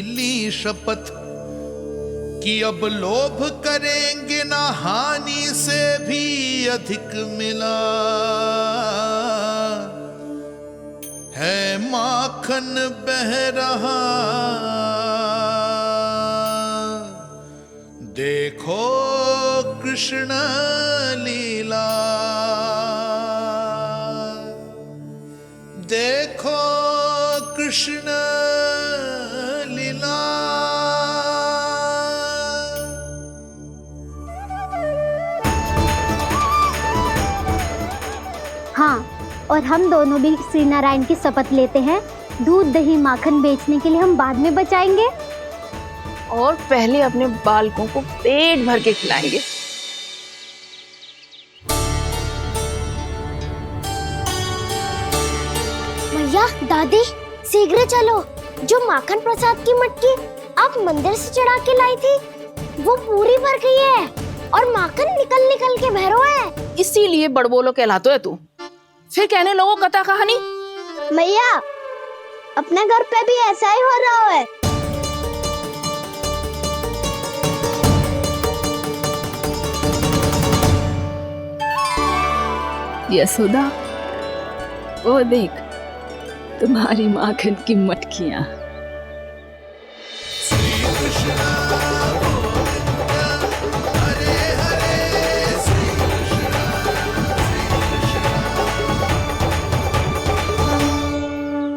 ली शपथ कि अब लोभ करेंगे ना, हानि से भी अधिक मिला है, माखन बह रहा देखो कृष्ण लीला, देखो कृष्ण लीला। हाँ, और हम दोनों भी श्री नारायण की शपथ लेते हैं, दूध दही माखन बेचने के लिए हम बाद में बचाएंगे और पहले अपने बालकों को पेट भर के खिलाएंगे। भैया दादी शीघ्र चलो, जो माखन प्रसाद की मटकी आप मंदिर से चढ़ा के लाई थी वो पूरी भर गई है और माखन निकल निकल के भरो है। इसीलिए बड़बोलो कहलाते है तू। फिर कहने लगो कथा कहानी। भैया अपने घर पे भी ऐसा ही हो रहा है। यशोदा, वो देख तुम्हारी माखन की मटकियां।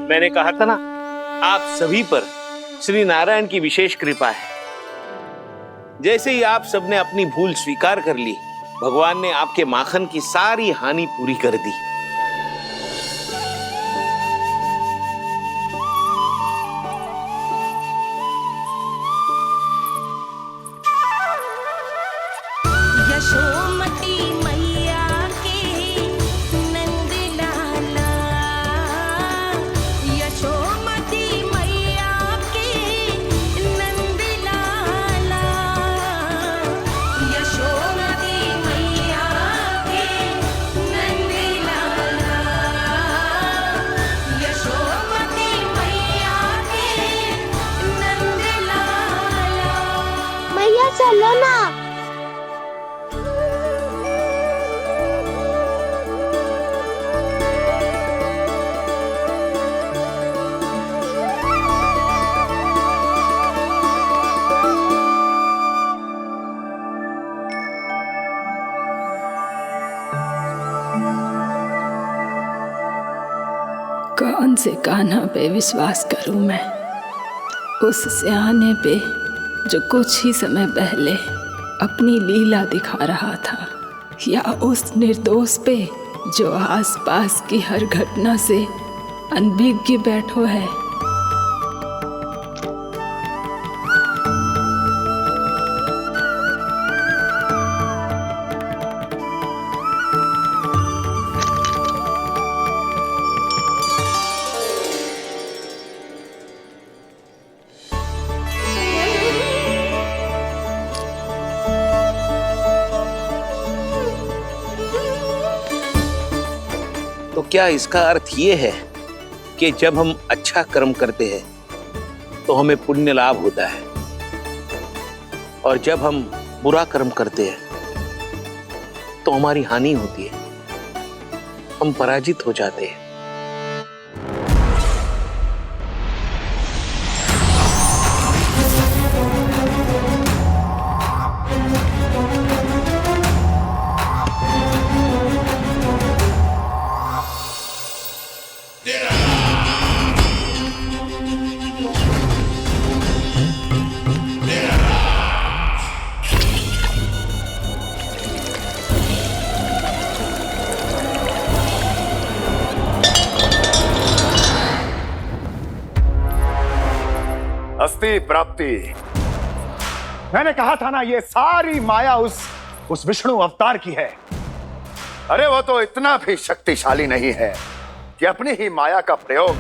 मैंने कहा था ना, आप सभी पर श्री नारायण की विशेष कृपा है। जैसे ही आप सबने अपनी भूल स्वीकार कर ली, भगवान ने आपके माखन की सारी हानि पूरी कर दी। यशोमती मैया के नंद लाला, यशोमती मैया के नंद लाला, यशोमती मैया के नंद लाला, यशोमती मैया के नंद लाला। भैया चलो ना। कौन से कान्हा पे विश्वास करूं मैं, उस सियाने पे जो कुछ ही समय पहले अपनी लीला दिखा रहा था, या उस निर्दोष पे जो आसपास की हर घटना से अनभिज्ञ बैठो है। तो क्या इसका अर्थ ये है कि जब हम अच्छा कर्म करते हैं तो हमें पुण्य लाभ होता है, और जब हम बुरा कर्म करते हैं तो हमारी हानि होती है, हम पराजित हो जाते हैं। अस्ति प्राप्ति। मैंने कहा था ना, ये सारी माया उस विष्णु अवतार की है। अरे वो तो इतना भी शक्तिशाली नहीं है कि अपनी ही माया का प्रयोग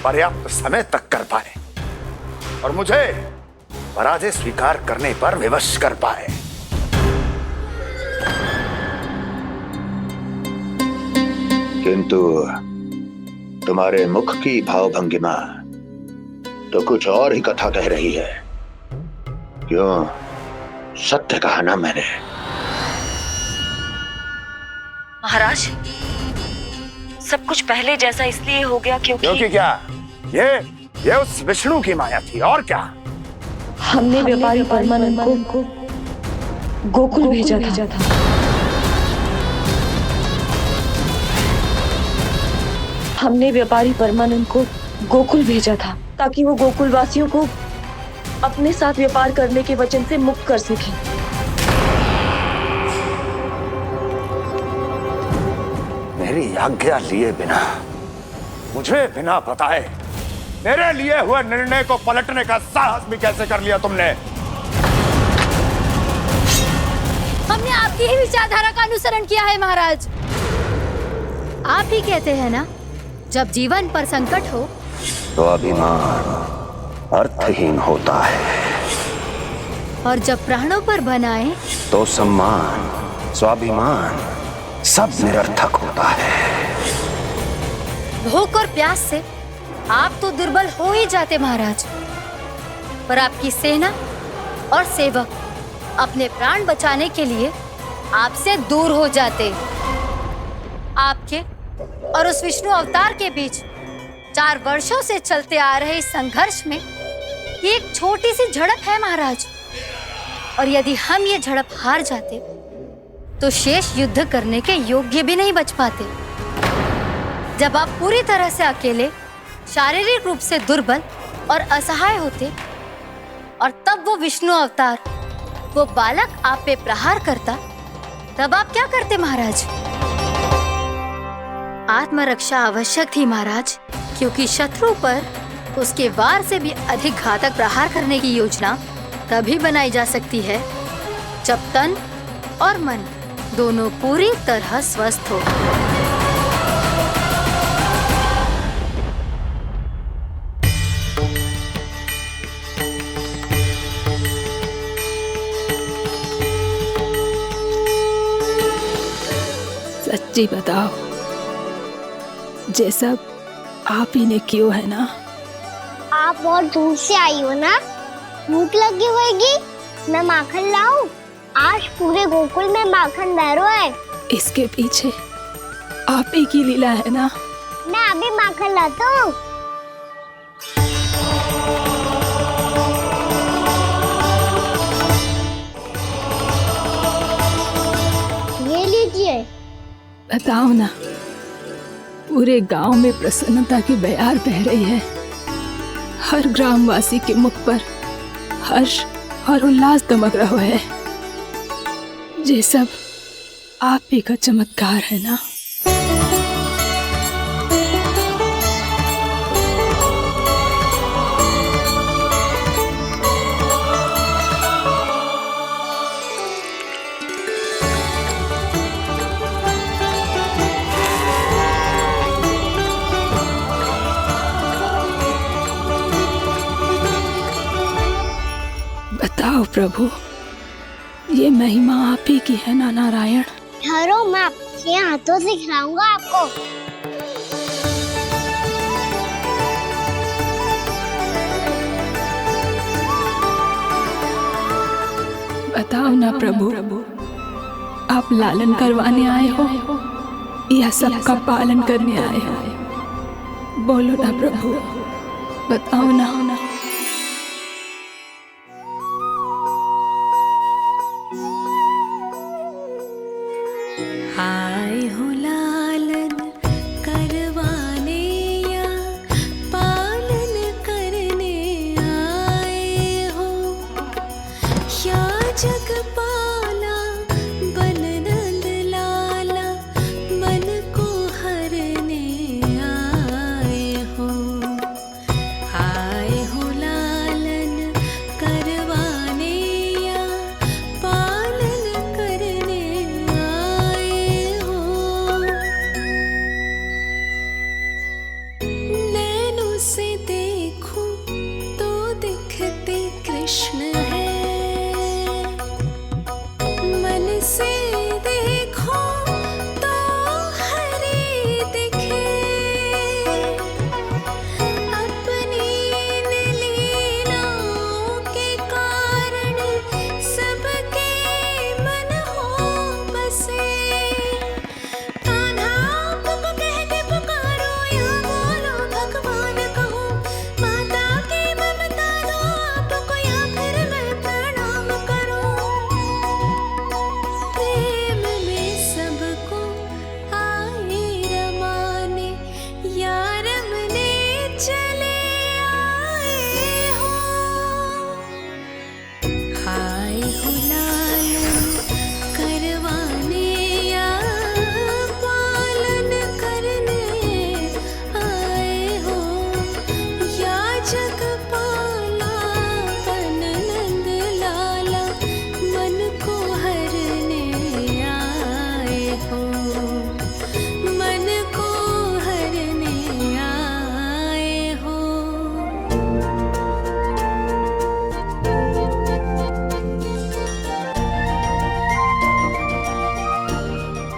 पर्याप्त समय तक कर पाए और मुझे पराजय स्वीकार करने पर विवश कर पाए। किंतु तुम्हारे मुख की भावभंगिमा, तो कुछ और ही कथा कह रही है। क्यों? सत्य कहा ना मैंने। महाराज, सब कुछ पहले जैसा इसलिए हो गया क्योंकि क्या? ये उस विष्णु की माया थी, और क्या? हमने व्यापारी परमानंद को गोकुल भेजा था। हमने व्यापारी परमानंद को गोकुल भेजा था ताकि वो गोकुल वासियों को अपने साथ व्यापार करने के वचन से मुक्त कर सके। मेरी आज्ञा लिए बिना, मुझे बिना बताए मेरे लिए हुए निर्णय को पलटने का साहस भी कैसे कर लिया तुमने? हमने आपकी ही विचारधारा का अनुसरण किया है महाराज। आप ही कहते हैं ना, जब जीवन पर संकट हो तो अभिमान अर्थहीन होता है, और जब प्राणों पर बनाए तो सम्मान स्वाभिमान सब निरर्थक होता है। भूख और प्यास से आप तो दुर्बल हो ही जाते महाराज, पर आपकी सेना और सेवक अपने प्राण बचाने के लिए आपसे दूर हो जाते। आपके और उस विष्णु अवतार के बीच 4 वर्षों से चलते आ रहे इस संघर्ष में ये एक छोटी सी झड़प है महाराज, और यदि हम ये झड़प हार जाते तो शेष युद्ध करने के योग्य भी नहीं बच पाते। जब आप पूरी तरह से अकेले, शारीरिक रूप से दुर्बल और असहाय होते, और तब वो विष्णु अवतार, वो बालक आप पे प्रहार करता, तब आप क्या करते महाराज? आत्मरक्षा आवश्यक थी महाराज, क्योंकि शत्रु पर उसके वार से भी अधिक घातक प्रहार करने की योजना तभी बनाई जा सकती है जब तन और मन दोनों पूरी तरह स्वस्थ हो। सच्ची बताओ, ये सब आप ही ने क्यों है ना? आप बहुत दूर से आई हो ना, भूख लगी होगी। मैं माखन लाऊं? आज पूरे गोकुल में माखन बह रहा है। इसके पीछे आप ही की लीला है ना? मैं अभी माखन लाता हूँ। ये लीजिए। बताओ ना, पूरे गांव में प्रसन्नता की बयार बह रही है। हर ग्रामवासी के मुख पर हर्ष और उल्लास दमक रहा है। ये सब आप ही का चमत्कार है ना? बताओ प्रभु, ये महिमा आप ही की है ना नारायण? ठहरो, मैं आपके हाथों से खिलाऊंगा आपको। बताओ ना प्रभु, आप लालन करवाने आए हो या सबका पालन करने आए हो? बोलो ना प्रभु, बताओ ना। आए हो लालन करवाने या पालन करने आए हो, या जगपाला बन नंद लाला मन को हरने आए हो। आए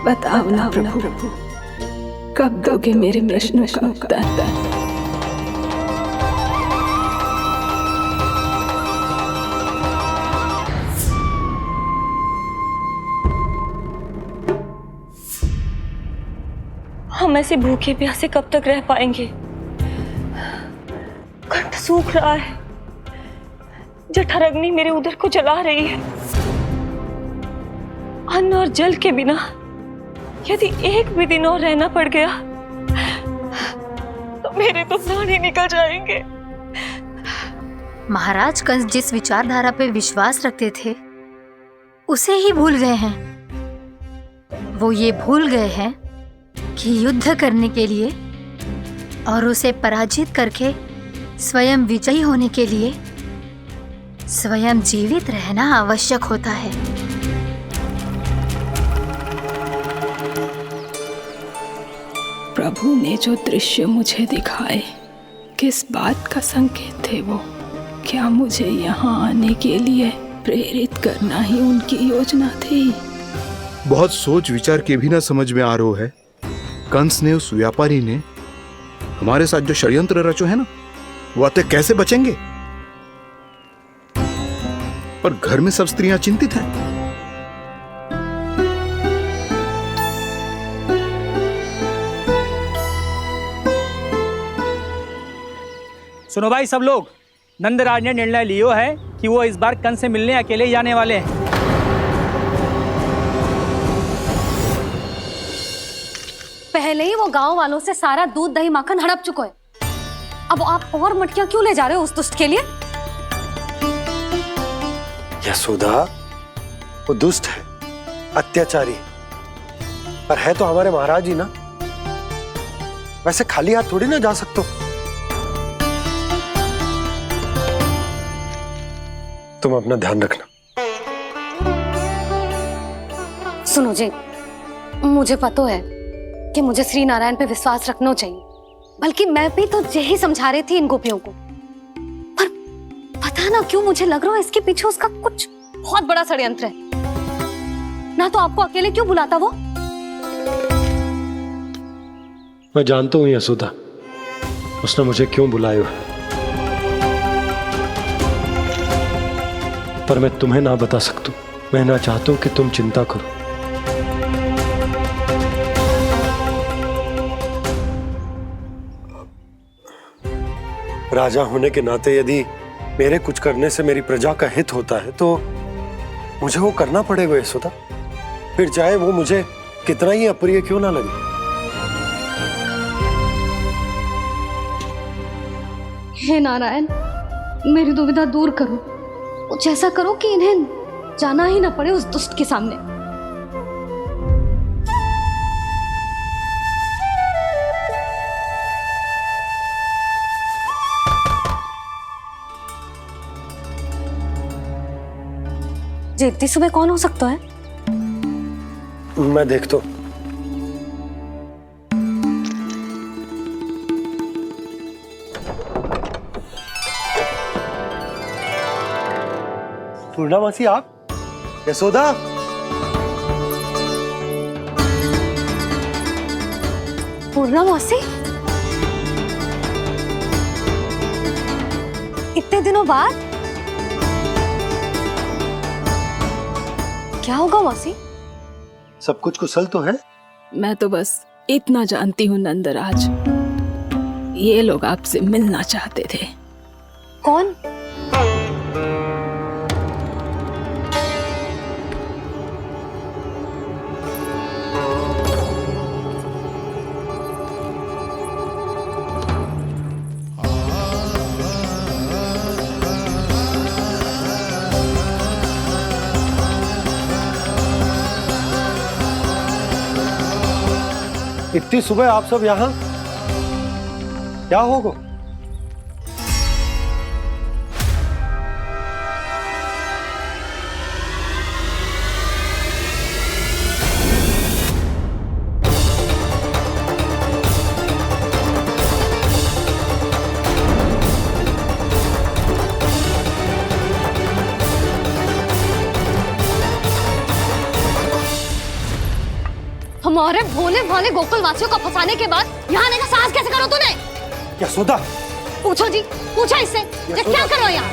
बताओ ना प्रभु, कब दोगे मेरे प्रश्नों का उत्तर? हम ऐसे भूखे प्यासे कब तक रह पाएंगे? कंठ सूख रहा है, जठराग्नि मेरे उदर को जला रही है। अन्न और जल के बिना यदि एक भी दिन और रहना पड़ गया तो मेरे तो प्राण ही निकल जाएंगे। महाराज कंस जिस विचारधारा पे विश्वास रखते थे उसे ही भूल गए हैं। वो ये भूल गए हैं कि युद्ध करने के लिए और उसे पराजित करके स्वयं विजयी होने के लिए स्वयं जीवित रहना आवश्यक होता है। प्रभु ने जो दृश्य मुझे दिखाए, किस बात का संकेत थे वो? क्या मुझे यहाँ आने के लिए प्रेरित करना ही उनकी योजना थी? बहुत सोच विचार के भी ना समझ में आ रहा है। कंस ने, उस व्यापारी ने हमारे साथ जो षड्यंत्र रचो है ना, वो आते कैसे बचेंगे? पर घर में सब स्त्रियां चिंतित हैं। सुनो भाई सब लोग, नंदराज ने निर्णय लियो है कि वो इस बार कंस से मिलने अकेले ही आने वाले हैं। पहले ही वो गांव वालों से सारा दूध दही माखन हड़प चुके हैं। अब आप और मटकियां क्यों ले जा रहे हो उस दुष्ट के लिए? यशोदा, वो दुष्ट है, अत्याचारी, पर है तो हमारे महाराज ही ना। वैसे खाली हाथ थोड़ी ना जा सकते। तुम अपना ध्यान रखना। सुनो जी, मुझे पता है कि मुझे श्री नारायण पे विश्वास रखना चाहिए, बल्कि मैं भी तो यही समझा रही थी इन गोपियों को। पर पता ना क्यों मुझे लग रहा है इसके पीछे उसका कुछ बहुत बड़ा षड्यंत्र है। ना तो आपको अकेले क्यों बुलाता वो? मैं जानता हूं यशोदा, उसने मुझे क्यों बुलाया है, पर मैं तुम्हें ना बता सकता। मैं ना चाहता हूं कि तुम चिंता करो। राजा होने के नाते यदि मेरे कुछ करने से मेरी प्रजा का हित होता है तो मुझे वो करना पड़ेगा यशोदा, फिर चाहे वो मुझे कितना ही अप्रिय क्यों ना लगे। हे नारायण, मेरी दुविधा दूर करो। कुछ ऐसा करो कि इन्हें जाना ही ना पड़े उस दुष्ट के सामने। जी इतनी सुबह कौन हो सकता है? मैं देखता हूं। पूर्णा मासी, आप? यशोदा, पूर्णा मासी, इतने दिनों बाद? क्या होगा मौसी? सब कुछ कुशल तो है? मैं तो बस इतना जानती हूँ नंदराज, ये लोग आपसे मिलना चाहते थे। कौन? इतनी सुबह आप सब यहाँ? क्या होगा? हमारे भोले भाले गोकुल वासियों को फंसाने के बाद यहाँ आने का साहस कैसे करो तूने? यशोदा, पूछो जी, पूछो इससे, ये क्या करो यहाँ?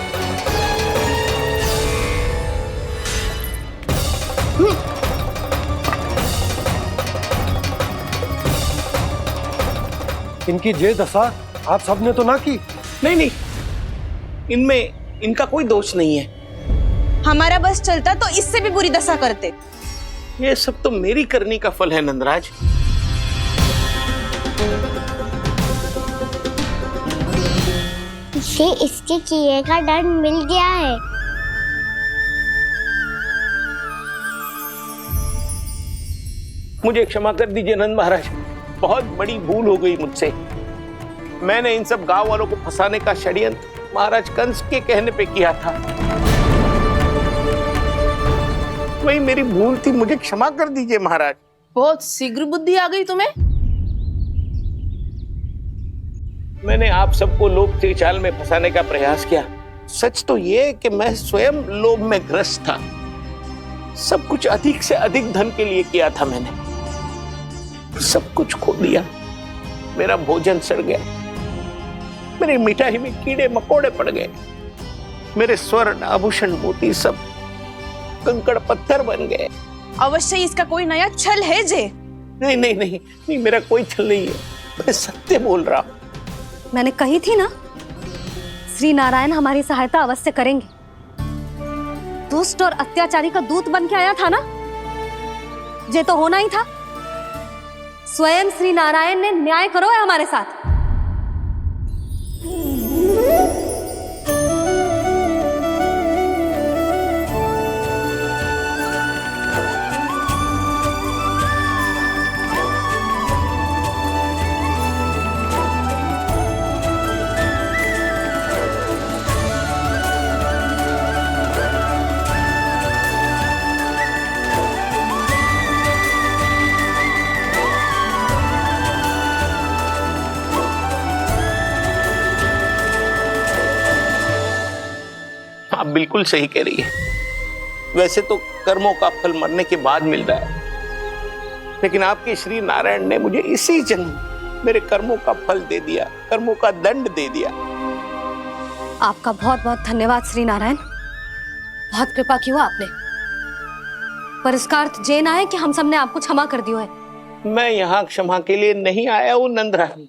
इनकी ये दशा आप सबने तो ना की। नहीं नहीं, इनमें इनका कोई दोष नहीं है। हमारा बस चलता तो इससे भी बुरी दशा करते। ये सब तो मेरी करनी का फल है नंदराज। इसे इसके किए का दंड मिल गया है। मुझे क्षमा कर दीजिए नंद महाराज, बहुत बड़ी भूल हो गई मुझसे। मैंने इन सब गांव वालों को फंसाने का षड्यंत्र महाराज कंस के कहने पे किया था। वही मेरी भूल थी, मुझे क्षमा कर दीजिए महाराज। बहुत शीघ्र बुद्धि आ गई तुम्हें। मैंने आप सबको लोभ के जाल में फंसाने का प्रयास किया। सच तो ये कि मैं स्वयं लोभ में ग्रस्त था। सब कुछ अधिक से अधिक धन के लिए किया था मैंने। सब कुछ खो दिया। मेरा भोजन सड़ गया, मेरी मिठाई में कीड़े मकोड़े पड़ गए, मेरे स्वर्ण आभूषण मोती सब कंकड़ पत्थर बन गए। अवश्य इसका कोई नया छल है जे। नहीं नहीं नहीं नहीं, मेरा कोई छल नहीं है, मैं सत्य बोल रहा हूं। मैंने कही थी ना, श्री नारायण हमारी सहायता अवश्य करेंगे। दुष्ट और अत्याचारी का दूत बन के आया था ना, ये तो होना ही था। स्वयं श्री नारायण ने न्याय करो है हमारे साथ। आप बिल्कुल सही कह रही है। वैसे तो कर्मों का फल मरने के बाद मिल रहा है, लेकिन आपके श्री नारायण ने मुझे इसी जन्म मेरे कर्मों का फल दे दिया, कर्मों का दंड दे दिया। आपका बहुत बहुत धन्यवाद श्री नारायण, बहुत कृपा की हो आपने। पर इसका अर्थ ये ना है कि हम सब ने आपको क्षमा कर दिया है। मैं यहाँ क्षमा के लिए नहीं आया हूँ नंदरानी।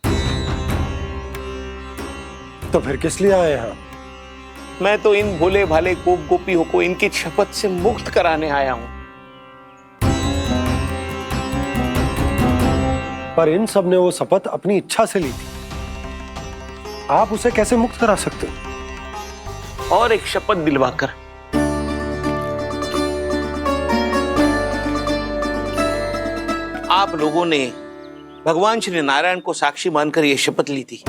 तो फिर किस लिए आए हैं? मैं तो इन भोले भाले गोप गोपियों को इनकी शपथ से मुक्त कराने आया हूं। पर इन सब ने वो शपथ अपनी इच्छा से ली थी, आप उसे कैसे मुक्त करा सकते हो? और एक शपथ दिलवाकर। आप लोगों ने भगवान श्री नारायण को साक्षी मानकर यह शपथ ली थी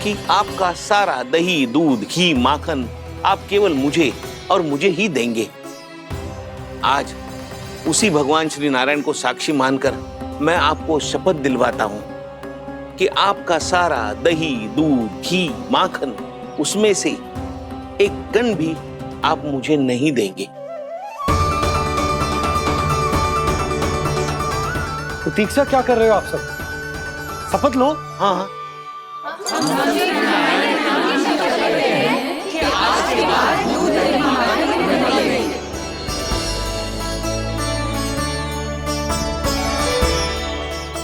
कि आपका सारा दही, दूध, घी, माखन आप केवल मुझे और मुझे ही देंगे। आज उसी भगवान श्री नारायण को साक्षी मानकर मैं आपको शपथ दिलवाता हूं कि आपका सारा दही, दूध, घी, माखन उसमें से एक कण भी आप मुझे नहीं देंगे। प्रतीक्षा क्या कर रहे हो आप सब? शपथ लो। हाँ हाँ,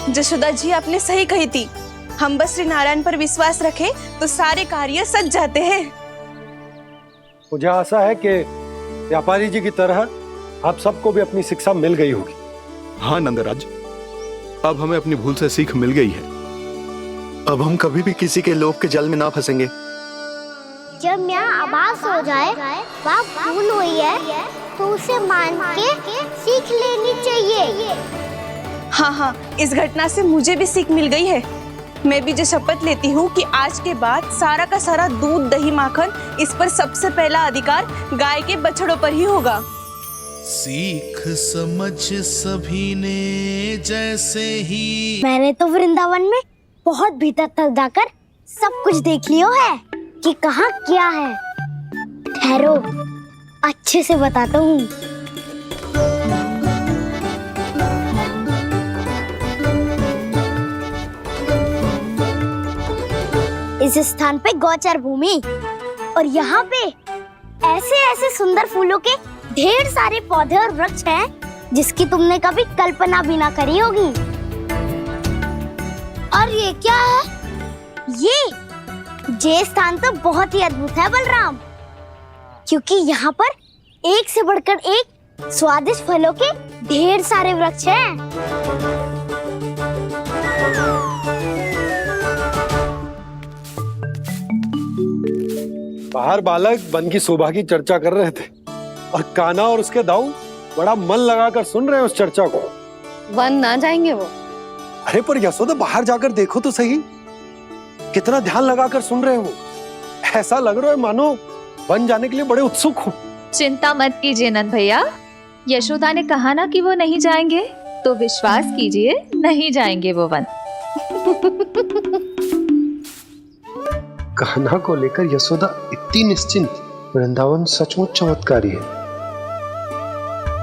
जशोदा जी आपने सही कही थी। हम बस श्री नारायण पर विश्वास रखें तो सारे कार्य सज जाते हैं। मुझे आशा है कि व्यापारी जी की तरह आप सबको भी अपनी शिक्षा मिल गई होगी। हाँ नंदराज, अब हमें अपनी भूल से सीख मिल गई है। अब हम कभी भी किसी के लोभ के जल में ना फंसेंगे। जब यहाँ आभास हो जाए वहाँ भूल हुई है तो उसे मान के सीख लेनी चाहिए। हाँ हाँ, इस घटना से मुझे भी सीख मिल गई है। मैं भी जो शपथ लेती हूँ कि आज के बाद सारा का सारा दूध, दही, माखन इस पर सबसे पहला अधिकार गाय के बछड़ों पर ही होगा। सीख समझ सभी ने जैसे ही। मैंने तो वृंदावन में बहुत भीतर तक जाकर सब कुछ देख लियो है कि कहाँ क्या है। ठहरो, अच्छे से बताता हूँ। इस स्थान पे गोचर भूमि, और यहाँ पे ऐसे ऐसे सुंदर फूलों के ढेर सारे पौधे और वृक्ष हैं जिसकी तुमने कभी कल्पना भी ना करी होगी। और ये क्या है? ये स्थान तो बहुत ही अद्भुत है बलराम, क्योंकि यहाँ पर एक से बढ़कर एक स्वादिष्ट फलों के ढेर सारे वृक्ष हैं। बाहर बालक वन की शोभा की चर्चा कर रहे थे और कान्हा और उसके दाऊ बड़ा मन लगाकर सुन रहे हैं उस चर्चा को। वन ना जाएंगे वो? अरे पर यशोदा बाहर जाकर देखो तो सही, कितना ध्यान लगाकर सुन रहे हैं वो। ऐसा लग रहा है मानो वन जाने के लिए बड़े उत्सुक हो। चिंता मत कीजिए नंद भैया, यशोदा ने कहा ना कि वो नहीं जाएंगे, तो विश्वास कीजिए नहीं जाएंगे वो वन। कान्हा को लेकर यशोदा इतनी निश्चिंत, वृंदावन सचमुच चमत्कारी है।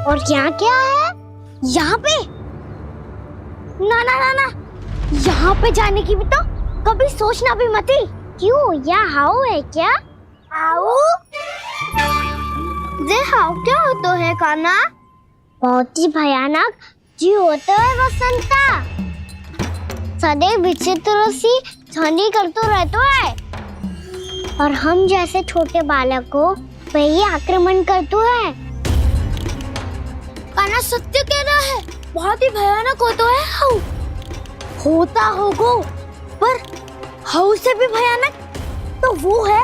और यहाँ क्या है? यहाँ पे ना ना ना ना, यहाँ पे जाने की भी तो कभी सोचना भी मत ही। क्यों, यहाँ हाउ है क्या? हाउ? ये हाउ क्या होता है कान्हा? बहुत ही भयानक जी होता है बसंता, सदैव विचित्र सी ध्वनि करते रहता है और हम जैसे छोटे बालक को वही आक्रमण करते हैं। कान्हा सत्य कह रहा है, बहुत ही भयानक होता है हाउ। होता होगा, पर हाउ से भी भयानक तो वो है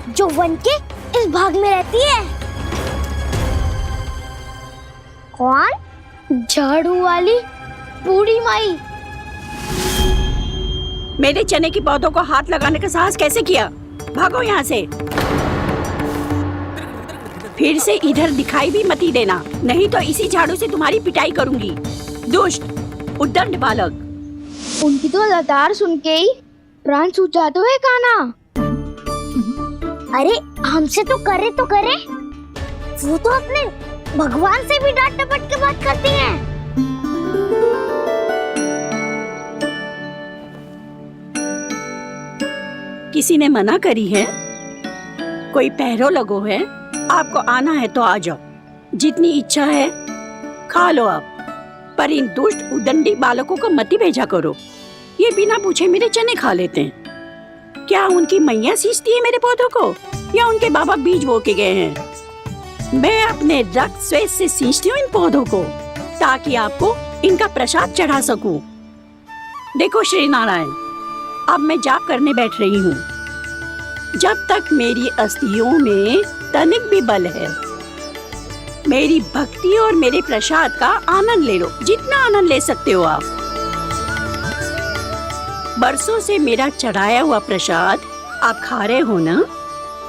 जो वन के इस भाग में रहती है। कौन? झाड़ू वाली बूढ़ी माई। मेरे चने की पौधों को हाथ लगाने का साहस कैसे किया? भागो यहाँ से, फिर से इधर दिखाई भी मत ही देना, नहीं तो इसी झाड़ू से तुम्हारी पिटाई करूंगी। दुष्ट उद्दंड बालक। उनकी तो लतार सुन के ही प्राण छूट जाते हैं कान्हा। अरे हमसे तो करे, वो तो अपने भगवान से भी डांट डपट के बात करती हैं। किसी ने मना करी है? कोई पहरो लगो है? आपको आना है तो आ जाओ, जितनी इच्छा है खा लो आप, पर इन दुष्ट उदंडी बालकों को मत ही भेजा करो। ये बिना पूछे मेरे चने खा लेते हैं। क्या उनकी मैया सींचती है मेरे पौधों को, या उनके बाबा बीज बो के गए हैं? मैं अपने रक्त स्वेद से सींचती हूँ इन पौधों को, ताकि आपको इनका प्रसाद चढ़ा सकूं। देखो श्री नारायण, अब मैं जाप करने बैठ रही हूँ। जब तक मेरी अस्थियों में तनिक भी बल है, मेरी भक्ति और मेरे प्रसाद का आनंद ले लो, जितना आनंद ले सकते हो आप। बरसों से मेरा चढ़ाया हुआ प्रसाद आप खा रहे हो ना,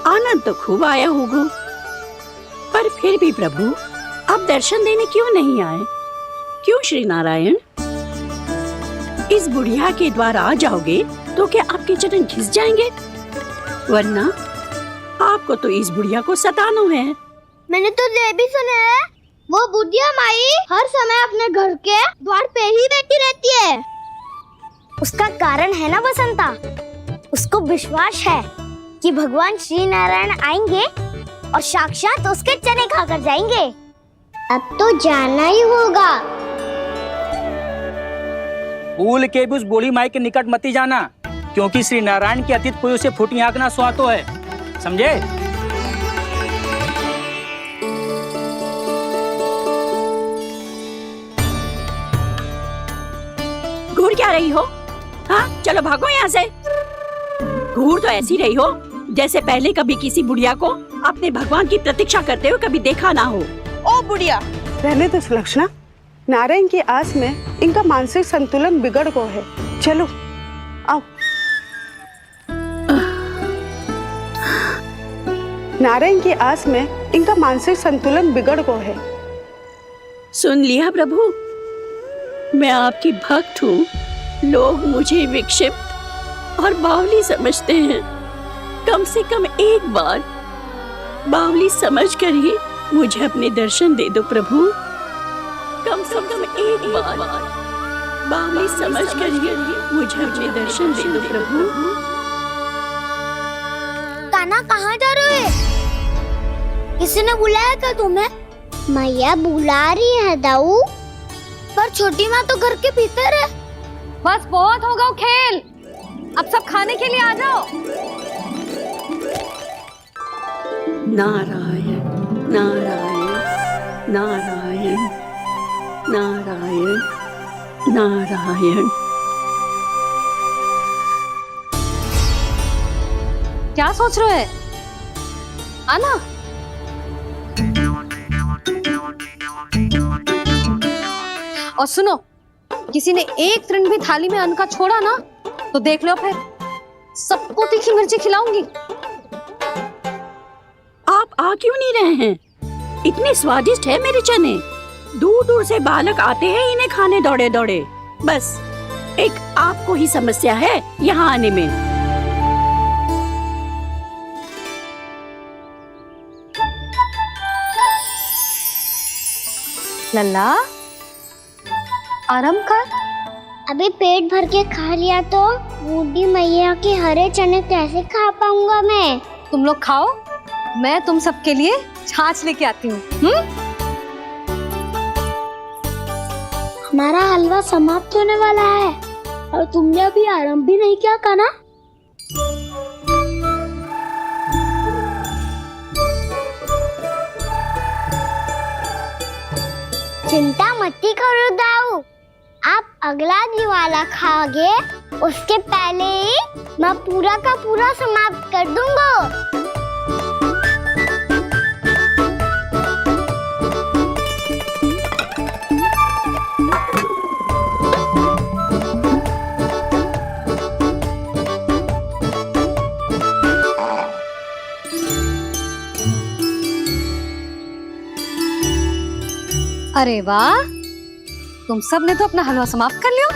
आनंद तो खूब आया होगा, पर फिर भी प्रभु आप दर्शन देने क्यों नहीं आए? क्यों श्री नारायण? इस बुढ़िया के द्वार आ जाओगे तो क्या आपके चरण घिस जाएंगे? वरना आपको तो इस बुढ़िया को सताना है। मैंने तो ये भी सुना है, वो बुढ़िया माई हर समय अपने घर के द्वार पे ही बैठी रहती है। उसका कारण है ना बसंता, उसको विश्वास है कि भगवान श्री नारायण आएंगे और साक्षात उसके चने खाकर जाएंगे। अब तो जाना ही होगा। भूल के भी उस बूढ़ी माई के निकट मत ही जाना, क्योंकि श्री नारायण की अतीत कोई उसे फूटी आंख ना सुहातो है, समझे? घूर क्या रही हो? हाँ, चलो भागो यहाँ से। घूर तो ऐसी रही हो जैसे पहले कभी किसी बुढ़िया को अपने भगवान की प्रतीक्षा करते हुए कभी देखा ना हो। ओ बुढ़िया, रहने तो सुलक्षणा, नारायण की आस में इनका मानसिक संतुलन बिगड़ गया है। चलो आओ। नारायण की आस में इनका मानसिक संतुलन बिगड़ गया है। सुन लिया प्रभु, मैं आपकी भक्त हूँ। लोग मुझे विक्षिप्त और बावली समझते हैं। कम से कम एक बार बावली समझकर ही मुझे अपने दर्शन दे दो प्रभु। कम से कम एक बार बावली समझकर ही मुझे अपने दर्शन दे दो प्रभु। कान्हा कहाँ जा रहे हो? किसी ने बुलाया था तुम्हें? मैया बुला रही है दाऊ। पर छोटी माँ तो घर के भीतर है। बस बहुत होगा खेल, अब सब खाने के लिए आ जाओ। नारायण नारायण नारायण नारायण नारायण। क्या सोच रहे हैं? आना। और सुनो, किसी ने एक तृण भी थाली में अन्न का छोड़ा ना तो देख लो, फिर सबको तीखी मिर्ची खिलाऊंगी। आप आ क्यों नहीं रहे हैं? इतने स्वादिष्ट है मेरे चने। दूर दूर से बालक आते हैं इन्हें खाने दौड़े दौड़े। बस एक आपको ही समस्या है यहाँ आने में। लल्ला, आराम कर। अभी पेट भर के खा लिया तो बूढ़ी मैया के हरे चने कैसे खा पाऊंगा मैं? तुम लोग खाओ, मैं तुम सबके लिए छाछ लेके आती हूँ। हमारा हलवा समाप्त होने वाला है और तुमने अभी आराम भी नहीं किया कान्हा। चिंता मत करो दाऊ, आप अगला दिवाला खाओगे उसके पहले ही मैं पूरा का पूरा समाप्त कर दूंगा। अरे वाह, तुम सब ने तो अपना हलवा समाप्त कर लिया।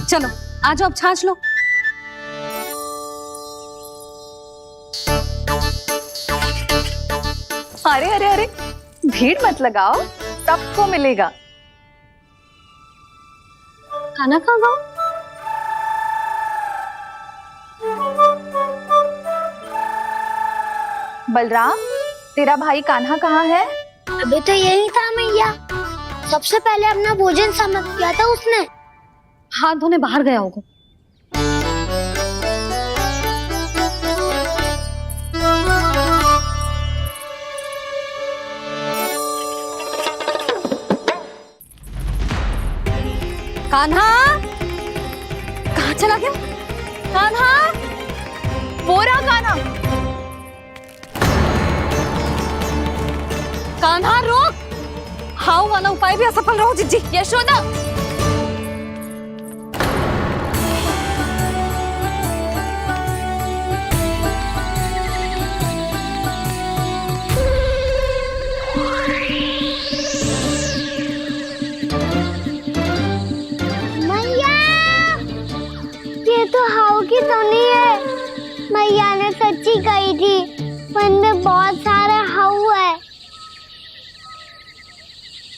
चलो आ जाओ, अब छाछ लो। अरे अरे अरे, भीड़ मत लगाओ, सबको मिलेगा। खाना खा गो। बलराम, तेरा भाई कान्हा कहाँ है? अभी तो यही था मैया, सबसे पहले अपना भोजन समाप्त किया था उसने। हाथ धोने बाहर गया होगा। कान्हा कहाँ चला गया? कान्हा, वो रहा कान्हा। कान्हा रोक, हाउ वाला उपाय भी असफल रहो जिज्जी। यशोदा, मैया, ये तो हाउ की तो नहीं है। मैया ने सच्ची कही थी, मन में बहुत सारे हाउ है।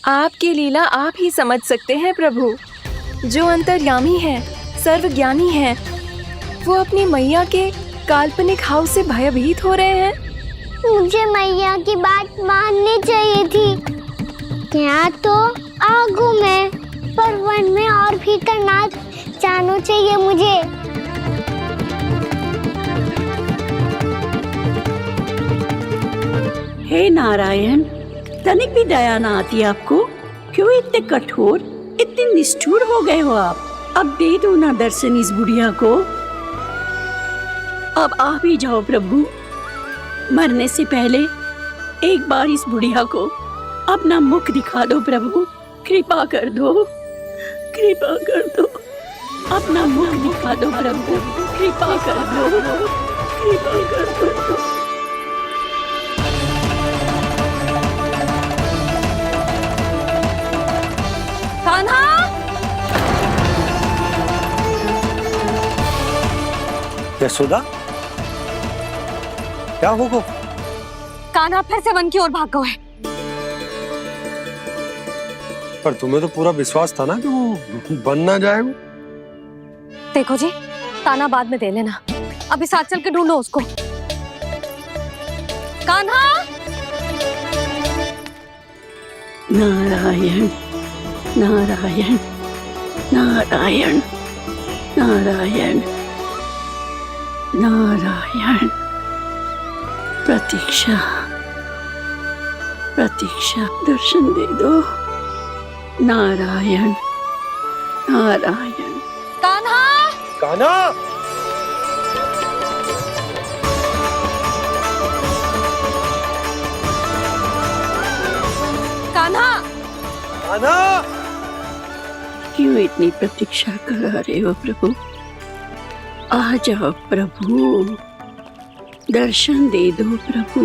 आपकी लीला आप ही समझ सकते हैं प्रभु। जो अंतर्यामी है, सर्वज्ञानी है, वो अपनी मैया के काल्पनिक हाव से भयभीत हो रहे हैं। मुझे मैया की बात माननी चाहिए थी। यहाँ तो आगू में, पर वन में और भीतर ना जाना चाहिए मुझे। हे नारायण, तनिक भी दया ना आती आपको? क्यों इतने कठोर, इतने निष्ठुर हो गए हो आप? अब दे दो ना दर्शन इस बुढ़िया को। अब आप ही जाओ प्रभु, मरने से पहले एक बार इस बुढ़िया को अपना मुख दिखा दो प्रभु। कृपा कर दो, कृपा कर दो, अपना मुख दिखा दो प्रभु। कृपा कर दो, कृपा कर दो। कान्हा, यशोदा, क्या होगा? कान्हा फिर से वन की ओर भाग गए। पर तुम्हें तो पूरा विश्वास था ना कि वो बन ना जाए। देखो जी, ताना बाद में दे लेना, अभी साथ चल के ढूंढो उसको। कान्हा। नारायण नारायण नारायण नारायण नारायण। प्रतीक्षा प्रतीक्षा, दर्शन दे दो। नारायण नारायण। कान्हा। कान्हा। कान्हा। कान्हा। क्यों इतनी प्रतीक्षा करा रहे हो प्रभु? आ जाओ प्रभु, दर्शन दे दो प्रभु।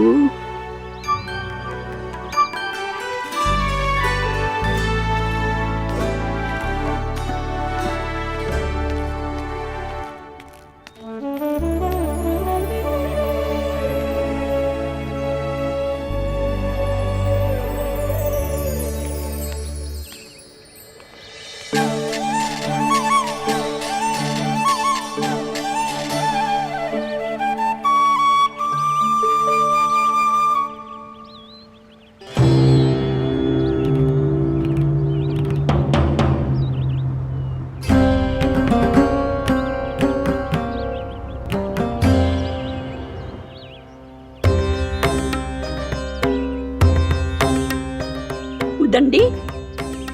दंडी,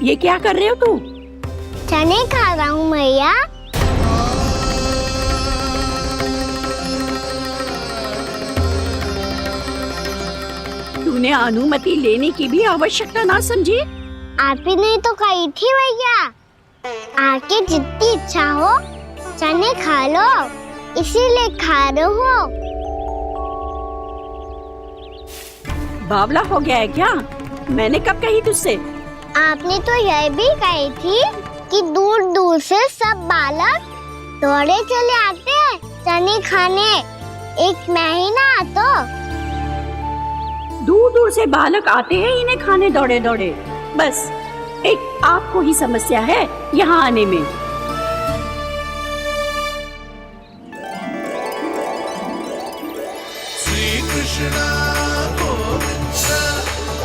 ये क्या कर रहे हो तू? चने खा रहा हूँ मैया। तूने अनुमति लेने की भी आवश्यकता ना समझी? आप ही ने तो कही थी भैया, आके जितनी इच्छा हो चने खा लो, इसीलिए खा रहे हो। बावला हो गया है क्या? मैंने कब कही तुझसे? आपने तो यह भी कही थी कि दूर दूर से सब बालक दौड़े चले आते हैं चने खाने, एक महीना तो दूर दूर से बालक आते हैं इन्हें खाने दौड़े दौड़े। बस एक आपको ही समस्या है यहाँ आने में। श्री कृष्ण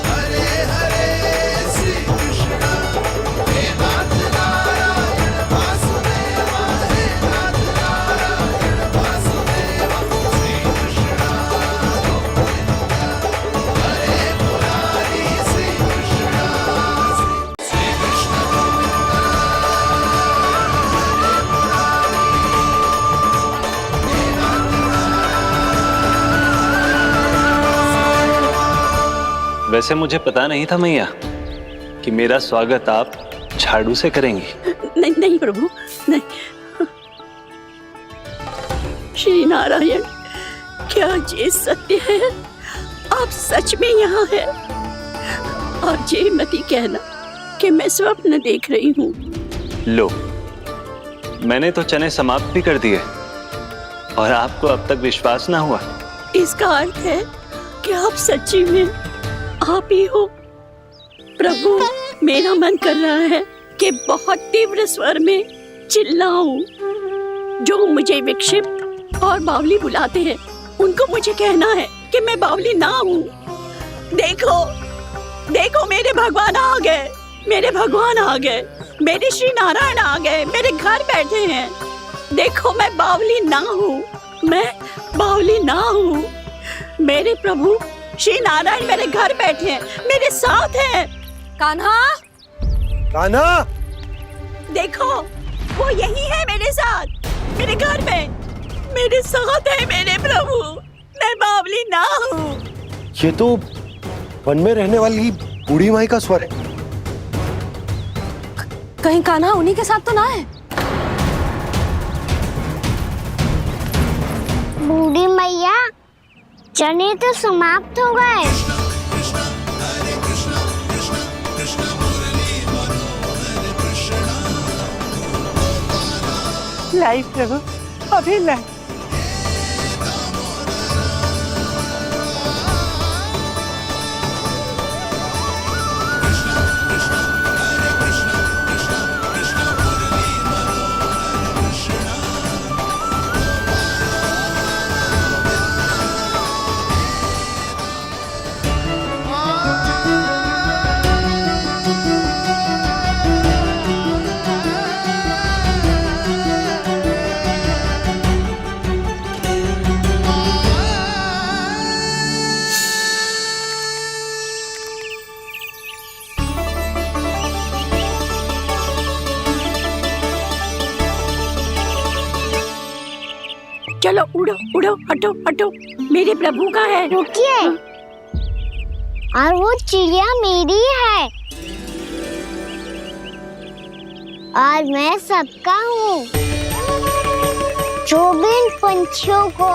हरे हरे, श्री कृष्ण हे नाथ नारायण वासुदेवा, हे नाथ नारायण वासुदेवा, श्री कृष्ण हरे मुरारी, श्री कृष्ण श्री कृष्ण हरे मुरारी, हे नाथ वैसे मुझे पता नहीं था मैया कि मेरा स्वागत आप झाड़ू से करेंगी। नहीं नहीं प्रभु, नहीं। श्री नारायण, क्या ये सत्य है? आप सच में यहाँ हैं? और ये मत कहना कि मैं स्वप्न देख रही हूँ। लो, मैंने तो चने समाप्त भी कर दिए और आपको अब तक विश्वास ना हुआ। इसका अर्थ है कि आप सच्ची में आप ही हो। प्रभु, मेरा मन कर रहा है कि बहुत तीव्र स्वर में चिल्लाऊं। जो मुझे विक्षिप्त और बावली बुलाते हैं उनको मुझे कहना है कि मैं बावली ना हूँ। देखो देखो, मेरे भगवान आ गए, मेरे भगवान आ गए, मेरे श्री नारायण आ गए, मेरे घर बैठे हैं। देखो, मैं बावली ना हूँ, मैं बावली ना हूँ। मेरे प्रभु श्री नारायण मेरे घर बैठे हैं, मेरे साथ हैं। कान्हा। कान्हा। देखो, वो यही है मेरे साथ, मेरे घर में, मेरे साथ है मेरे प्रभु। मैं बावली ना हूँ। ये तो वन में रहने वाली बूढ़ी माई का स्वर है। कहीं कान्हा उन्हीं के साथ तो ना है? बूढ़ी मैया, चने तो समाप्त हो गए। लाई प्रभु, अभी लाई। चलो उड़ो उड़ो, हटो हटो, मेरे प्रभु का है। रुकिए, और वो चिड़िया मेरी है और मैं सबका हूँ। जो भी इन पंछियों को,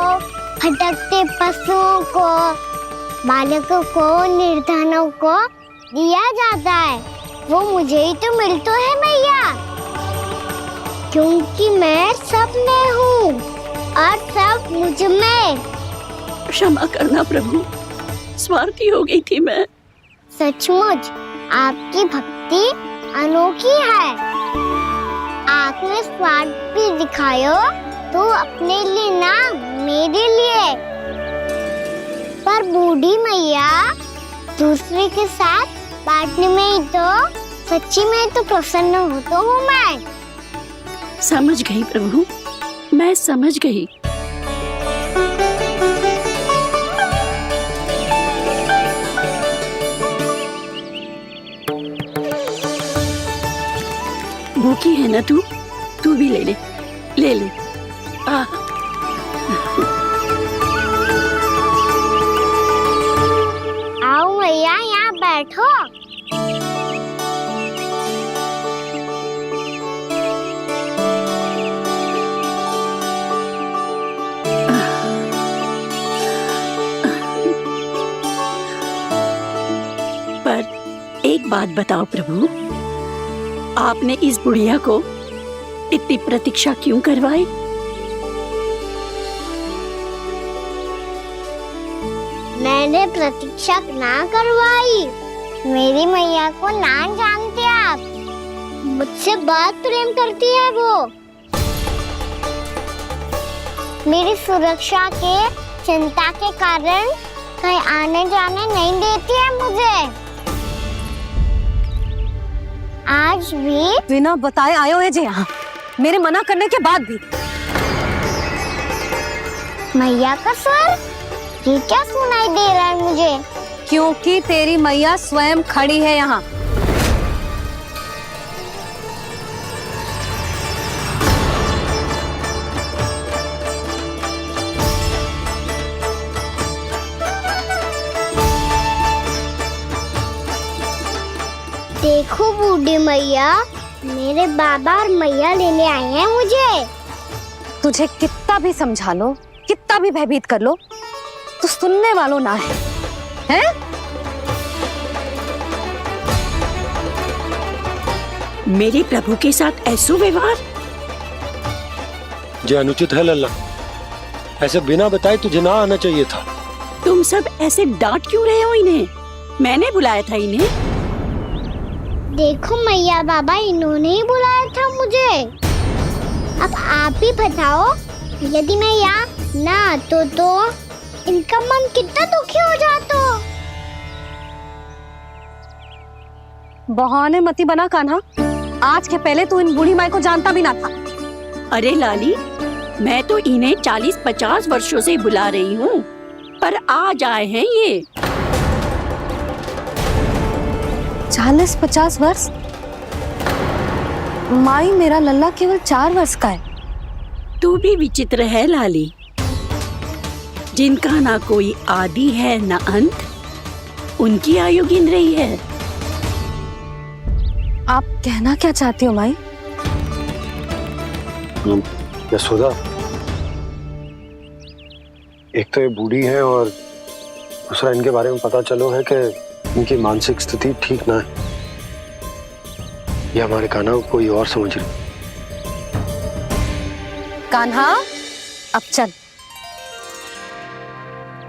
भटकते पशुओं को, बालकों को, निर्धनों को दिया जाता है, वो मुझे ही तो मिलता है मैया, क्योंकि मैं सब में हूँ और सब मुझ में। क्षमा करना प्रभु, स्वार्थी हो गई थी मैं। सचमुच आपकी भक्ति अनोखी है। आपने स्वार्थ भी दिखायो तो अपने लिए ना, मेरे लिए। पर बूढ़ी मैया दूसरे के साथ बांटने में ही तो सच्ची में तो प्रसन्न होता हूँ मैं। समझ गई प्रभु, मैं समझ गई। भूखी है ना तू भी ले ले, ले ले। आओ मैया, यहाँ बैठो। पर एक बात बताओ प्रभु, आपने इस बुढ़िया को इतनी प्रतीक्षा क्यों करवाई? मैंने प्रतीक्षा ना करवाई। मेरी मैया को ना जानते आप, मुझसे बहुत प्रेम करती है वो। मेरी सुरक्षा के चिंता के कारण कहीं आने जाने नहीं देती है मुझे। आज भी बिना बताए आयो है जी यहाँ, मेरे मना करने के बाद भी। मैया का स्वर, ये क्या सुनाई दे रहा है मुझे? क्योंकि तेरी मैया स्वयं खड़ी है यहाँ। देखो बूढ़ी मैया, मेरे बाबा और मैया लेने आए हैं मुझे। तुझे कितना भी समझा लो, कितना भी भयभीत कर लो, तो सुनने वालों ना है, हैं? मेरे प्रभु के साथ ऐसा व्यवहार जो अनुचित है लल्ला। ऐसे बिना बताए तुझे ना आना चाहिए था। तुम सब ऐसे डांट क्यों रहे हो इन्हें? मैंने बुलाया था इन्हें। देखो मैया बाबा, इन्होंने ही बुलाया था मुझे। अब आप ही बताओ, यदि मैं यहाँ ना आतो तो इनका मन कितना दुखी हो जाता। बहाने मती बना कान्हा, आज के पहले तू इन बूढ़ी माई को जानता भी ना था। अरे लाली, मैं तो इन्हें 40-50 वर्षों से बुला रही हूँ, पर आज आए हैं ये। 40-50 वर्ष? माई, मेरा लल्ला केवल 4 वर्ष का है। तू भी विचित्र है लाली, जिनका ना कोई आदि है ना अंत, उनकी आयु गिन रही है। आप कहना क्या चाहती हो माई? यशोदा, एक तो ये बूढ़ी है और दूसरा इनके बारे में पता चलो है कि इनकी मानसिक स्थिति ठीक ना है। ये हमारे कान्हा को कोई और समझ रही। कान्हा, अब चल।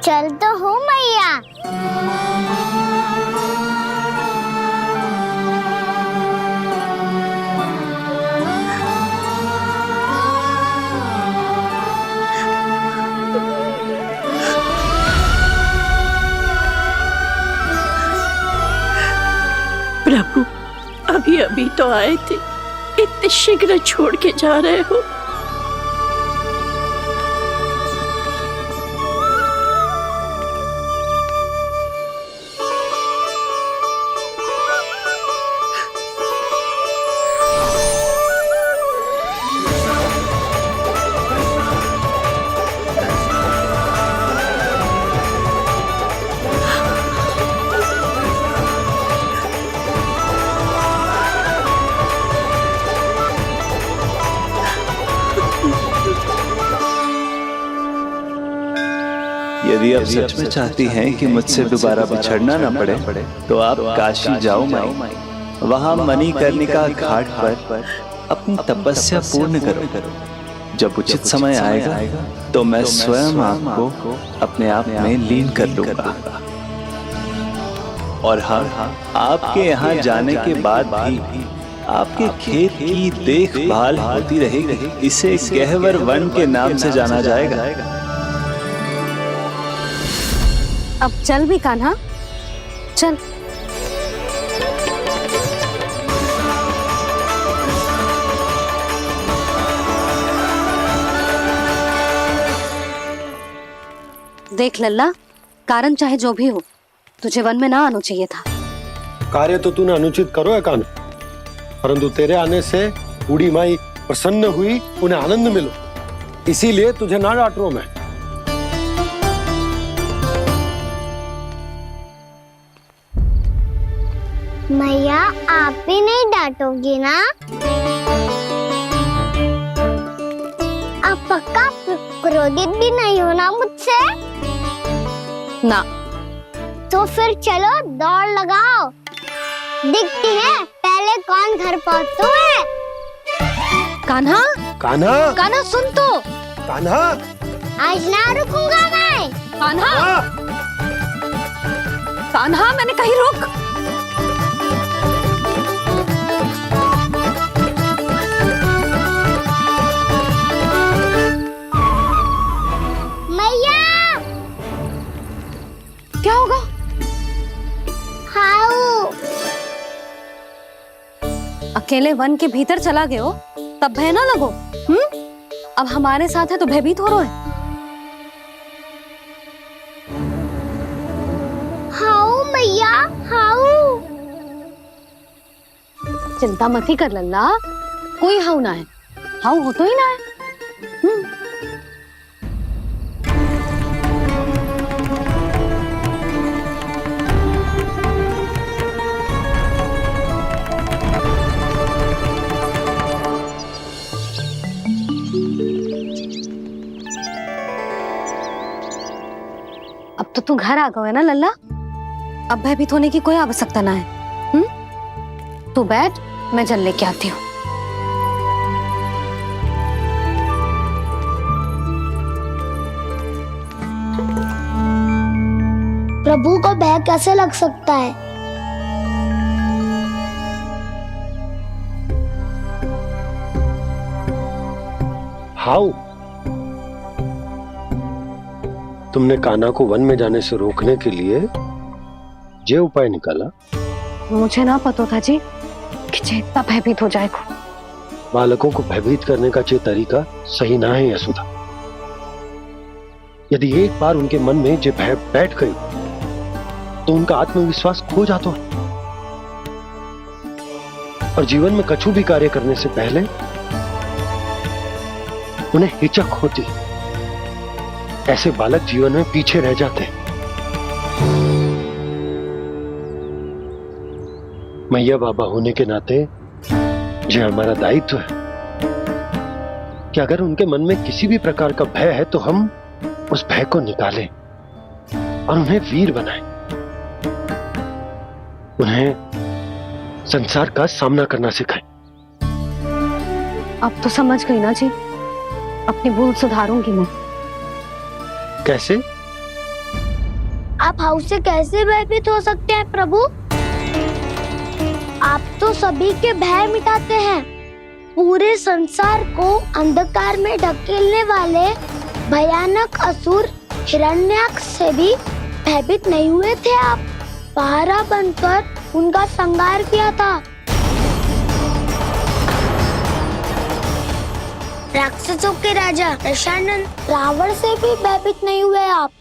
चल तो हूँ मैया। प्रभु, अभी अभी तो आए थे, इतने शीघ्र छोड़ के जा रहे हो? यदि आप सच में चाहती हैं कि मुझसे दोबारा बिछड़ना न पड़े तो आप काशी जाओ माई। वहां मणिकर्णिका घाट पर अपनी तपस्या पूर्ण करो। जब उचित समय आएगा तो मैं स्वयं आपको अपने आप में लीन कर लूंगा। और हाँ, आपके यहाँ जाने के बाद भी आपके खेत की देखभाल होती रहेगी। इसे गहवर वन के नाम से जाना जाएगा। अब चल भी कान्हा, चल। देख लल्ला, कारण चाहे जो भी हो, तुझे वन में ना आना चाहिए था। कार्य तो तूने अनुचित करो है कान्हा, परंतु तेरे आने से बूढ़ी माई प्रसन्न हुई, उन्हें आनंद मिलो, इसीलिए तुझे ना डांट रहा हूं मैं। मैया, आप भी नहीं डांटोगी ना? आप पक्का क्रोधित भी नहीं हो ना मुझसे? ना। तो फिर चलो दौड़ लगाओ, दिखती है पहले कौन घर पहुंचता है। कान्हा, कान्हा, कान्हा सुन तो। कान्हा, आज ना रुकूंगा मैं। कान्हा, कान्हा, मैंने कहीं रुक। मैया, क्या होगा? हाउ अकेले वन के भीतर चला गए हो तब भय ना लगो। अब हमारे साथ है तो भयभीत हो रहे हैं। हाउ मैया, हाउ। चिंता मत ही कर लल्ला, कोई हाउ ना है। हाउ हो तो ही ना है। अब तो तू घर आ गया है ना लल्ला, अब भयभीत होने की कोई आवश्यकता ना है। तू बैठ, मैं जल लेके आती हूँ। प्रभु को भय कैसे लग सकता है? हाउ, तुमने कान्हा को वन में जाने से रोकने के लिए ये उपाय निकाला? मुझे ना पता था जी कि जे इतना भयभीत हो जाएगा। बालकों को भयभीत करने का ये तरीका सही ना है यशोदा। यदि एक बार उनके मन में ये भय बैठ गई तो उनका आत्मविश्वास खो जाता है और जीवन में कछु भी कार्य करने से पहले उन्हें हिचक होती। ऐसे बालक जीवन में पीछे रह जाते हैं। मैया बाबा होने के नाते यह हमारा दायित्व है कि अगर उनके मन में किसी भी प्रकार का भय है तो हम उस भय को निकालें और उन्हें वीर बनाएं, उन्हें संसार का सामना करना सिखाएं। अब तो समझ गई ना जी, अपनी भूल सुधारूंगी मैं। कैसे? आप हाउस से कैसे भयभीत हो सकते हैं प्रभु? आप तो सभी के भय मिटाते हैं। पूरे संसार को अंधकार में ढकेलने वाले भयानक असुर हिरण्याक्ष से भी भयभीत नहीं हुए थे आप। पहरा बनकर उनका संहार किया था। राक्षसों के राजा दशानन रावण से भी भयभीत नहीं हुए आप।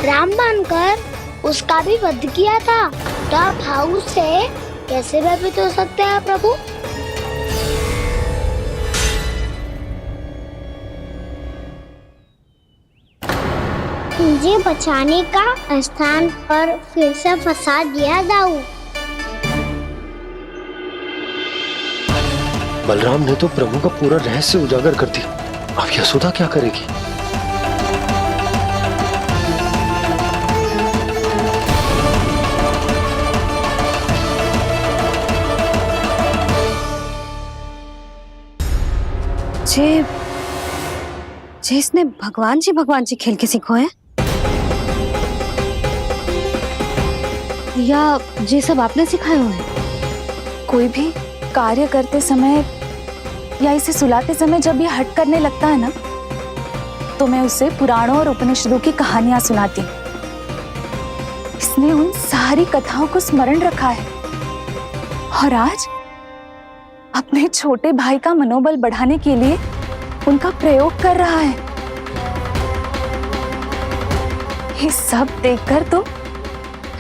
राम बनकर उसका भी वध किया था। तो आप हाउस से कैसे भयभीत हो सकते हैं प्रभु? मुझे बचाने का स्थान पर फिर से फंसा दिया दाऊ। बलराम ने तो प्रभु का पूरा रहस्य उजागर कर दिया। अब यशोदा क्या करेगी? जे इसने भगवान जी खेल के सीखो है, या जे सब आपने सिखाए हुए हैं? कोई भी कार्य करते समय या इसे सुलाते समय जब ये हट करने लगता है ना, तो मैं उसे पुराणों और उपनिषदों की कहानियां सुनाती हूँ। इसने उन सारी कथाओं को स्मरण रखा है और आज अपने छोटे भाई का मनोबल बढ़ाने के लिए उनका प्रयोग कर रहा है। ये सब देखकर तो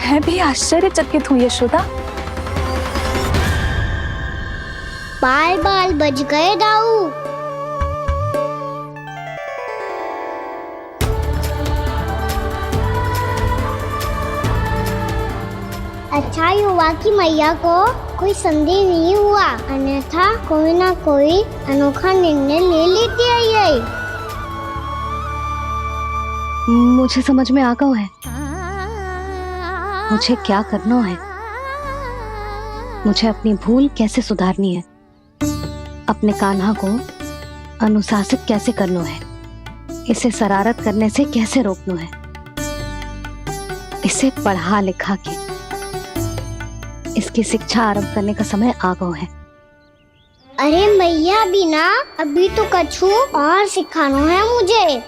मैं भी आश्चर्यचकित हूँ यशोदा। बाल बाल बज गए दाऊ। अच्छा ही हुआ कि मैया को कोई संदेह नहीं हुआ, अन्यथा कोई ना कोई अनोखा निर्णय ले लेती है ये। मुझे समझ में आ गया है मुझे क्या करना है। मुझे अपनी भूल कैसे सुधारनी है, अपने कान्हा को अनुशासित कैसे करना है, इसे शरारत करने से कैसे रोकना है, इसे पढ़ा लिखा के इसकी शिक्षा आरंभ करने का समय आ गया है। अरे मैया बिना अभी तो कछु और सिखाना है मुझे।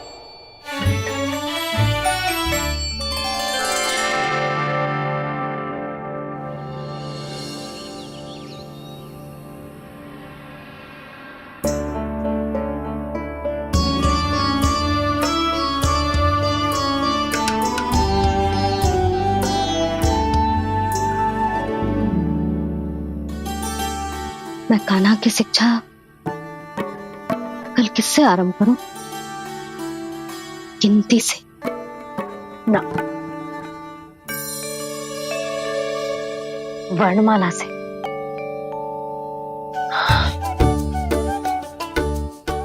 मैं कान्हा की शिक्षा कल किससे आरंभ करूं? गिनती से ना, वर्णमाला से।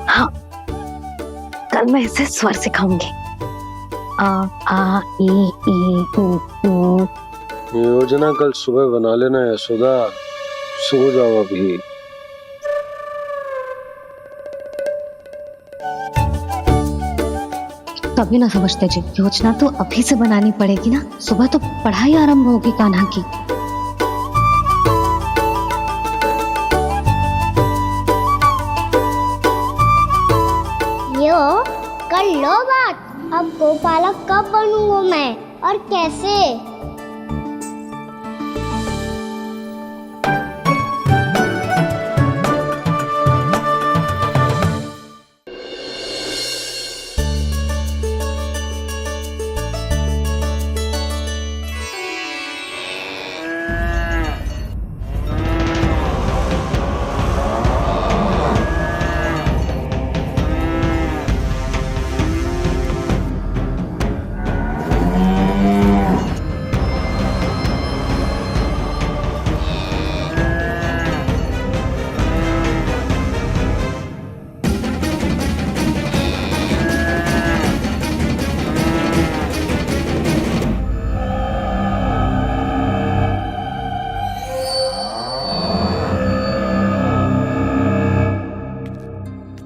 हाँ, कल मैं इसे स्वर सिखाऊंगी। आ आ ई ई उ ऊ। योजना कल सुबह बना लेना यशोदा, सो जाओ अभी। कभी ना समझते जी, योजना तो अभी से बनानी पड़ेगी ना। सुबह तो पढ़ाई आरंभ होगी कान्हा की। यो कर लो बात। अब गोपालक कब बनूंगा मैं और कैसे?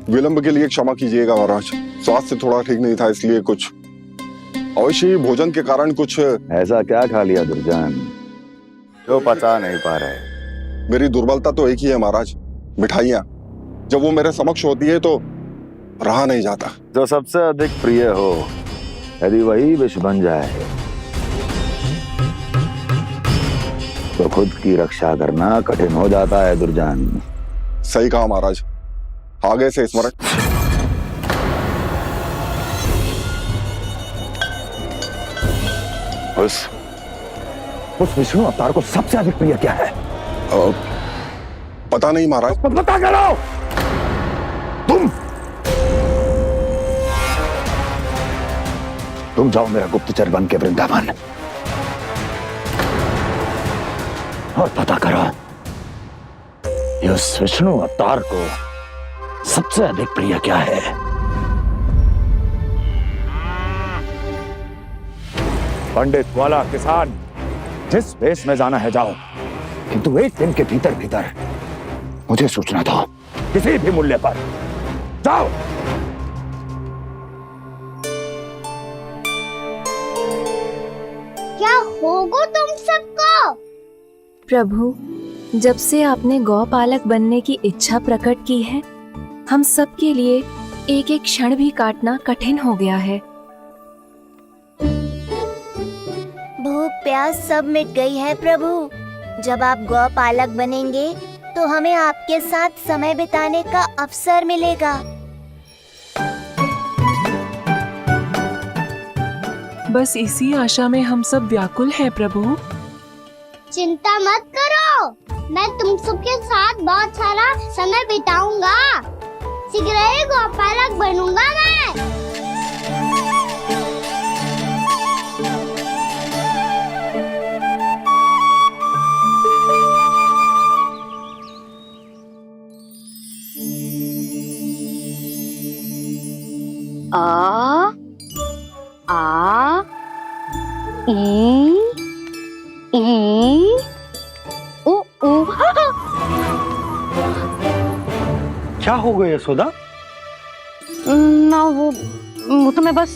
विलंब के लिए क्षमा कीजिएगा महाराज, स्वास्थ्य थोड़ा ठीक नहीं था, इसलिए कुछ अवश्य ही भोजन के कारण कुछ। ऐसा क्या खा लिया दुर्जन जो पता नहीं पा रहे? मेरी दुर्बलता तो एक ही है महाराज, मिठाइयाँ। जब वो मेरे समक्ष होती है तो रहा नहीं जाता। जो सबसे अधिक प्रिय हो, यदि वही विष बन जाए तो खुद की रक्षा करना कठिन हो जाता है दुर्जन। सही कहा महाराज, आगे से स्मरण। उस विष्णु अवतार को सबसे अधिक प्रिय क्या है? पता नहीं महाराज। पता करो। तुम जाओ मेरा गुप्तचर बन के वृंदावन और पता करो उस विष्णु अवतार को सबसे अधिक प्रिय क्या है। पंडित वाला किसान, जिस वेश में जाना है जाओ, किंतु एक दिन के भीतर भीतर मुझे सूचना दो, किसी भी मूल्य पर जाओ। क्या होगा तुम सबको? प्रभु, जब से आपने गौपालक बनने की इच्छा प्रकट की है, हम सब के लिए एक एक क्षण भी काटना कठिन हो गया है। भूख प्यास सब मिट गई है प्रभु। जब आप गौपालक बनेंगे तो हमें आपके साथ समय बिताने का अवसर मिलेगा। बस इसी आशा में हम सब व्याकुल हैं प्रभु। चिंता मत करो, मैं तुम सबके साथ बहुत सारा समय बिताऊंगा। शीघ्र ही गौपालक बनूंगा मैं। आ आ ई उ उ। क्या हो गया यशोदा? ना वो तो मैं बस।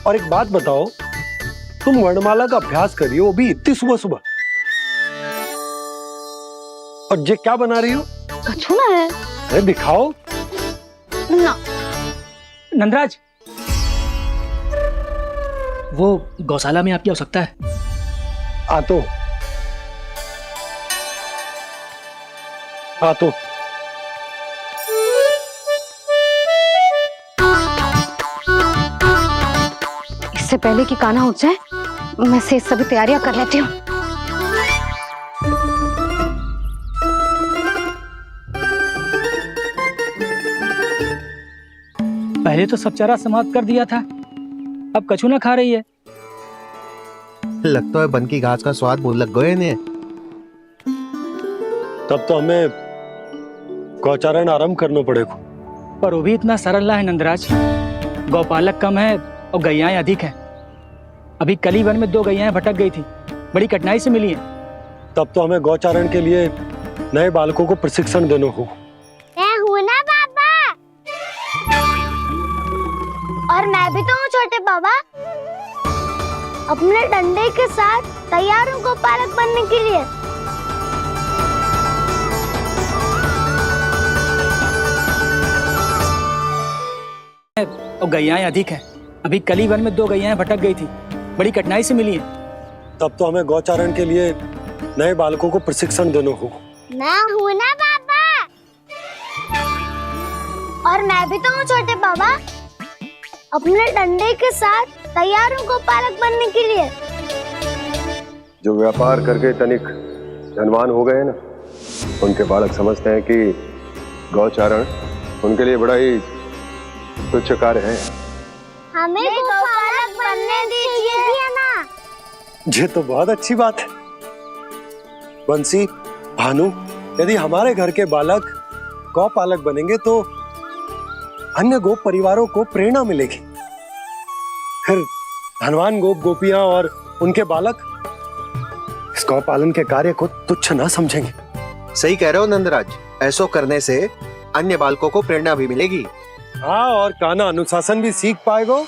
और एक बात बताओ, तुम वर्णमाला का अभ्यास कर रही हो, वो भी इतनी सुबह सुबह, और ये क्या बना रही हो? कछुआ है। अरे दिखाओ ना। नंदराज, वो गौशाला में आपकी आवश्यकता है। आतो इससे पहले कि कान्हा उठ जाए, मैं से सभी तैयारियां कर लेती हूँ। पहले तो सब चारा समाप्त कर दिया था, अब कछू ना खा रही है। लगता है बन की घास का स्वाद बहुत लग गए ने। तब तो हमें गौचारण आरंभ करना पड़ेगा। पर वो भी इतना सरल ना है नंदराज। गौपालक कम है और गैयाएं अधिक हैं। अभी कली वन में 2 गैयाएं भटक गई थी, बड़ी कठिनाई से मिली हैं। तब तो हमें गौचारण के लिए नए बालकों को प्रशिक्षण देना होगा। मैं हूँ ना बाबा, और मैं भी तो हूँ छोटे बाबा। अपने डंडे के साथ तैयार हूँ गौपालक बनने के लिए। और गैयाएं अधिक हैं। अभी कली वन में 2 गैयाएं भटक गई थी, बड़ी कठिनाई से मिली हैं। तब तो हमें गौचारण के लिए नए बालकों को प्रशिक्षण देना होगा। मैं हूँ ना बाबा, और मैं भी तो हूँ छोटे बाबा। अपने डंडे के साथ तैयार हूँ गौपालक बनने के लिए। जो व्यापार करके तनिक धनवान हो गए ना, उनके बालक समझते हैं कि गौचारण उनके लिए बड़ा ही तुच्छ कार्य है। हमें गौपालक बनने दीजिए ना। ये तो बहुत अच्छी बात है। बंसी, भानु, यदि हमारे घर के बालक गौपालक बनेंगे तो अन्य गोप परिवारों को प्रेरणा मिलेगी। फिर धनवान गोप गोपियां और उनके बालक इस गौपालन के कार्य को तुच्छ न समझेंगे। सही कह रहे हो नंदराज, ऐसा करने से अन्य बालकों को प्रेरणा भी मिलेगी। हाँ, और कान्हा अनुशासन भी सीख पाएगा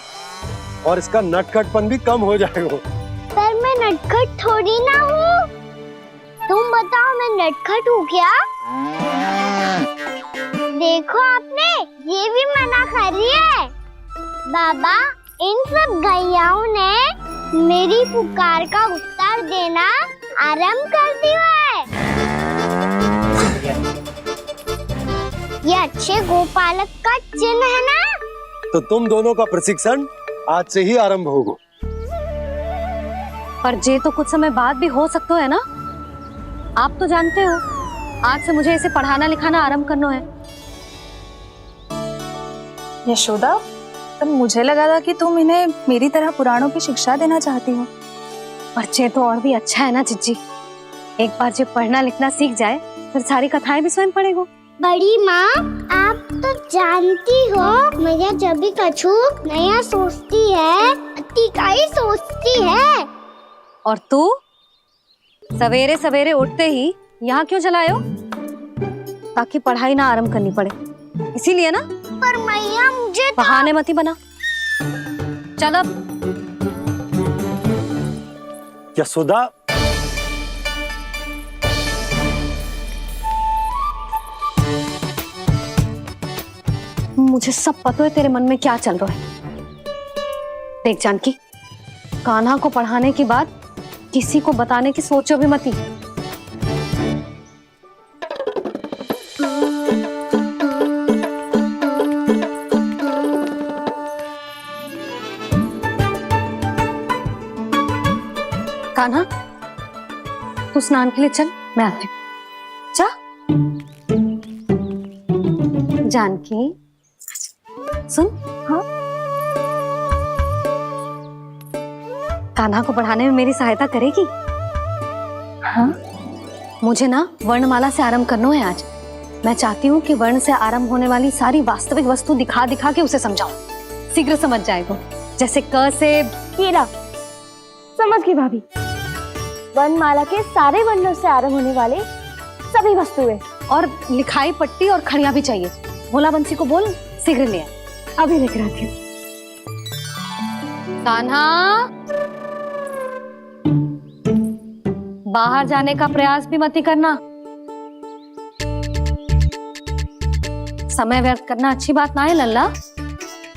और इसका नटखटपन भी कम हो जाएगा। पर मैं नटखट थोड़ी ना हूँ। तुम बताओ, मैं नटखट हूँ क्या? देखो आपने ये भी मना कर रही है। बाबा, इन सब गैयाओं ने मेरी पुकार का उत्तर देना आरंभ कर दिया है। ये अच्छे गोपालक का चिन्ह है ना? तो तुम दोनों का प्रशिक्षण आज से ही आरंभ होगा। पर जे तो कुछ समय बाद भी हो सकता है ना। आप तो जानते हो, आज से मुझे इसे पढ़ाना लिखाना आरंभ करना है। यशोदा, तब मुझे लगा था कि तुम इन्हें मेरी तरह पुराणों की शिक्षा देना चाहती हो। पर जे तो और भी अच्छा है ना जिज्जी। एक बार जो पढ़ना लिखना सीख जाए, फिर सारी कथाएं भी स्वयं पढ़ेगा। बड़ी माँ, आप तो जानती हो मैया जब भी कछु नया सोचती है, अतिका ही सोचती है। और तू सवेरे सवेरे उठते ही यहाँ क्यों चलाए हो? ताकि पढ़ाई ना आरंभ करनी पड़े। इसीलिए ना। पर मैया मुझे बहाने मत ही बना। चल अब। यशोदा, मुझे सब पता है तेरे मन में क्या चल रहा है। देख जानकी, कान्हा को पढ़ाने की बात किसी को बताने की सोचो भी मत ही। कान्हा, तू स्नान के लिए चल, मैं आती हूँ। जा। जानकी सुन। हाँ, कान्हा को पढ़ाने में मेरी सहायता करेगी? हाँ, मुझे ना वर्णमाला से आरंभ करना है आज। मैं चाहती हूँ कि वर्ण से आरंभ होने वाली सारी वास्तविक वस्तु दिखा दिखा के उसे समझाऊं। शीघ्र समझ जाएगा। जैसे क से कीड़ा। समझ गई भाभी। वर्णमाला के सारे वर्णों से आरंभ होने वाले सभी वस्तुएं और लिखाई पट्टी और खड़िया भी चाहिए। भोला बंसी को बोल शीघ्र ले आए। अभी लेकर आती हूँ। कान्हा, बाहर जाने का प्रयास भी मत ही करना। समय व्यर्थ करना अच्छी बात ना है लल्ला।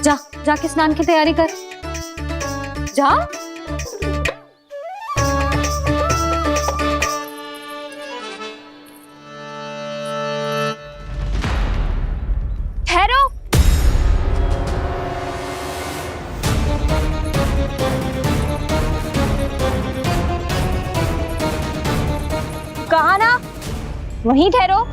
जा, जाके स्नान की तैयारी कर। जा। ठहरो। कहा ना, वहीं ठहरो।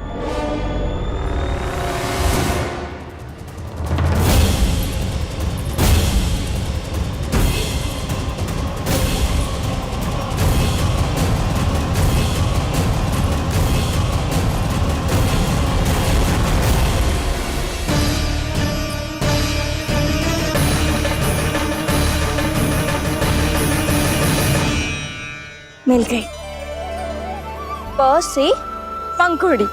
मिल गई। प से पंखुड़ी।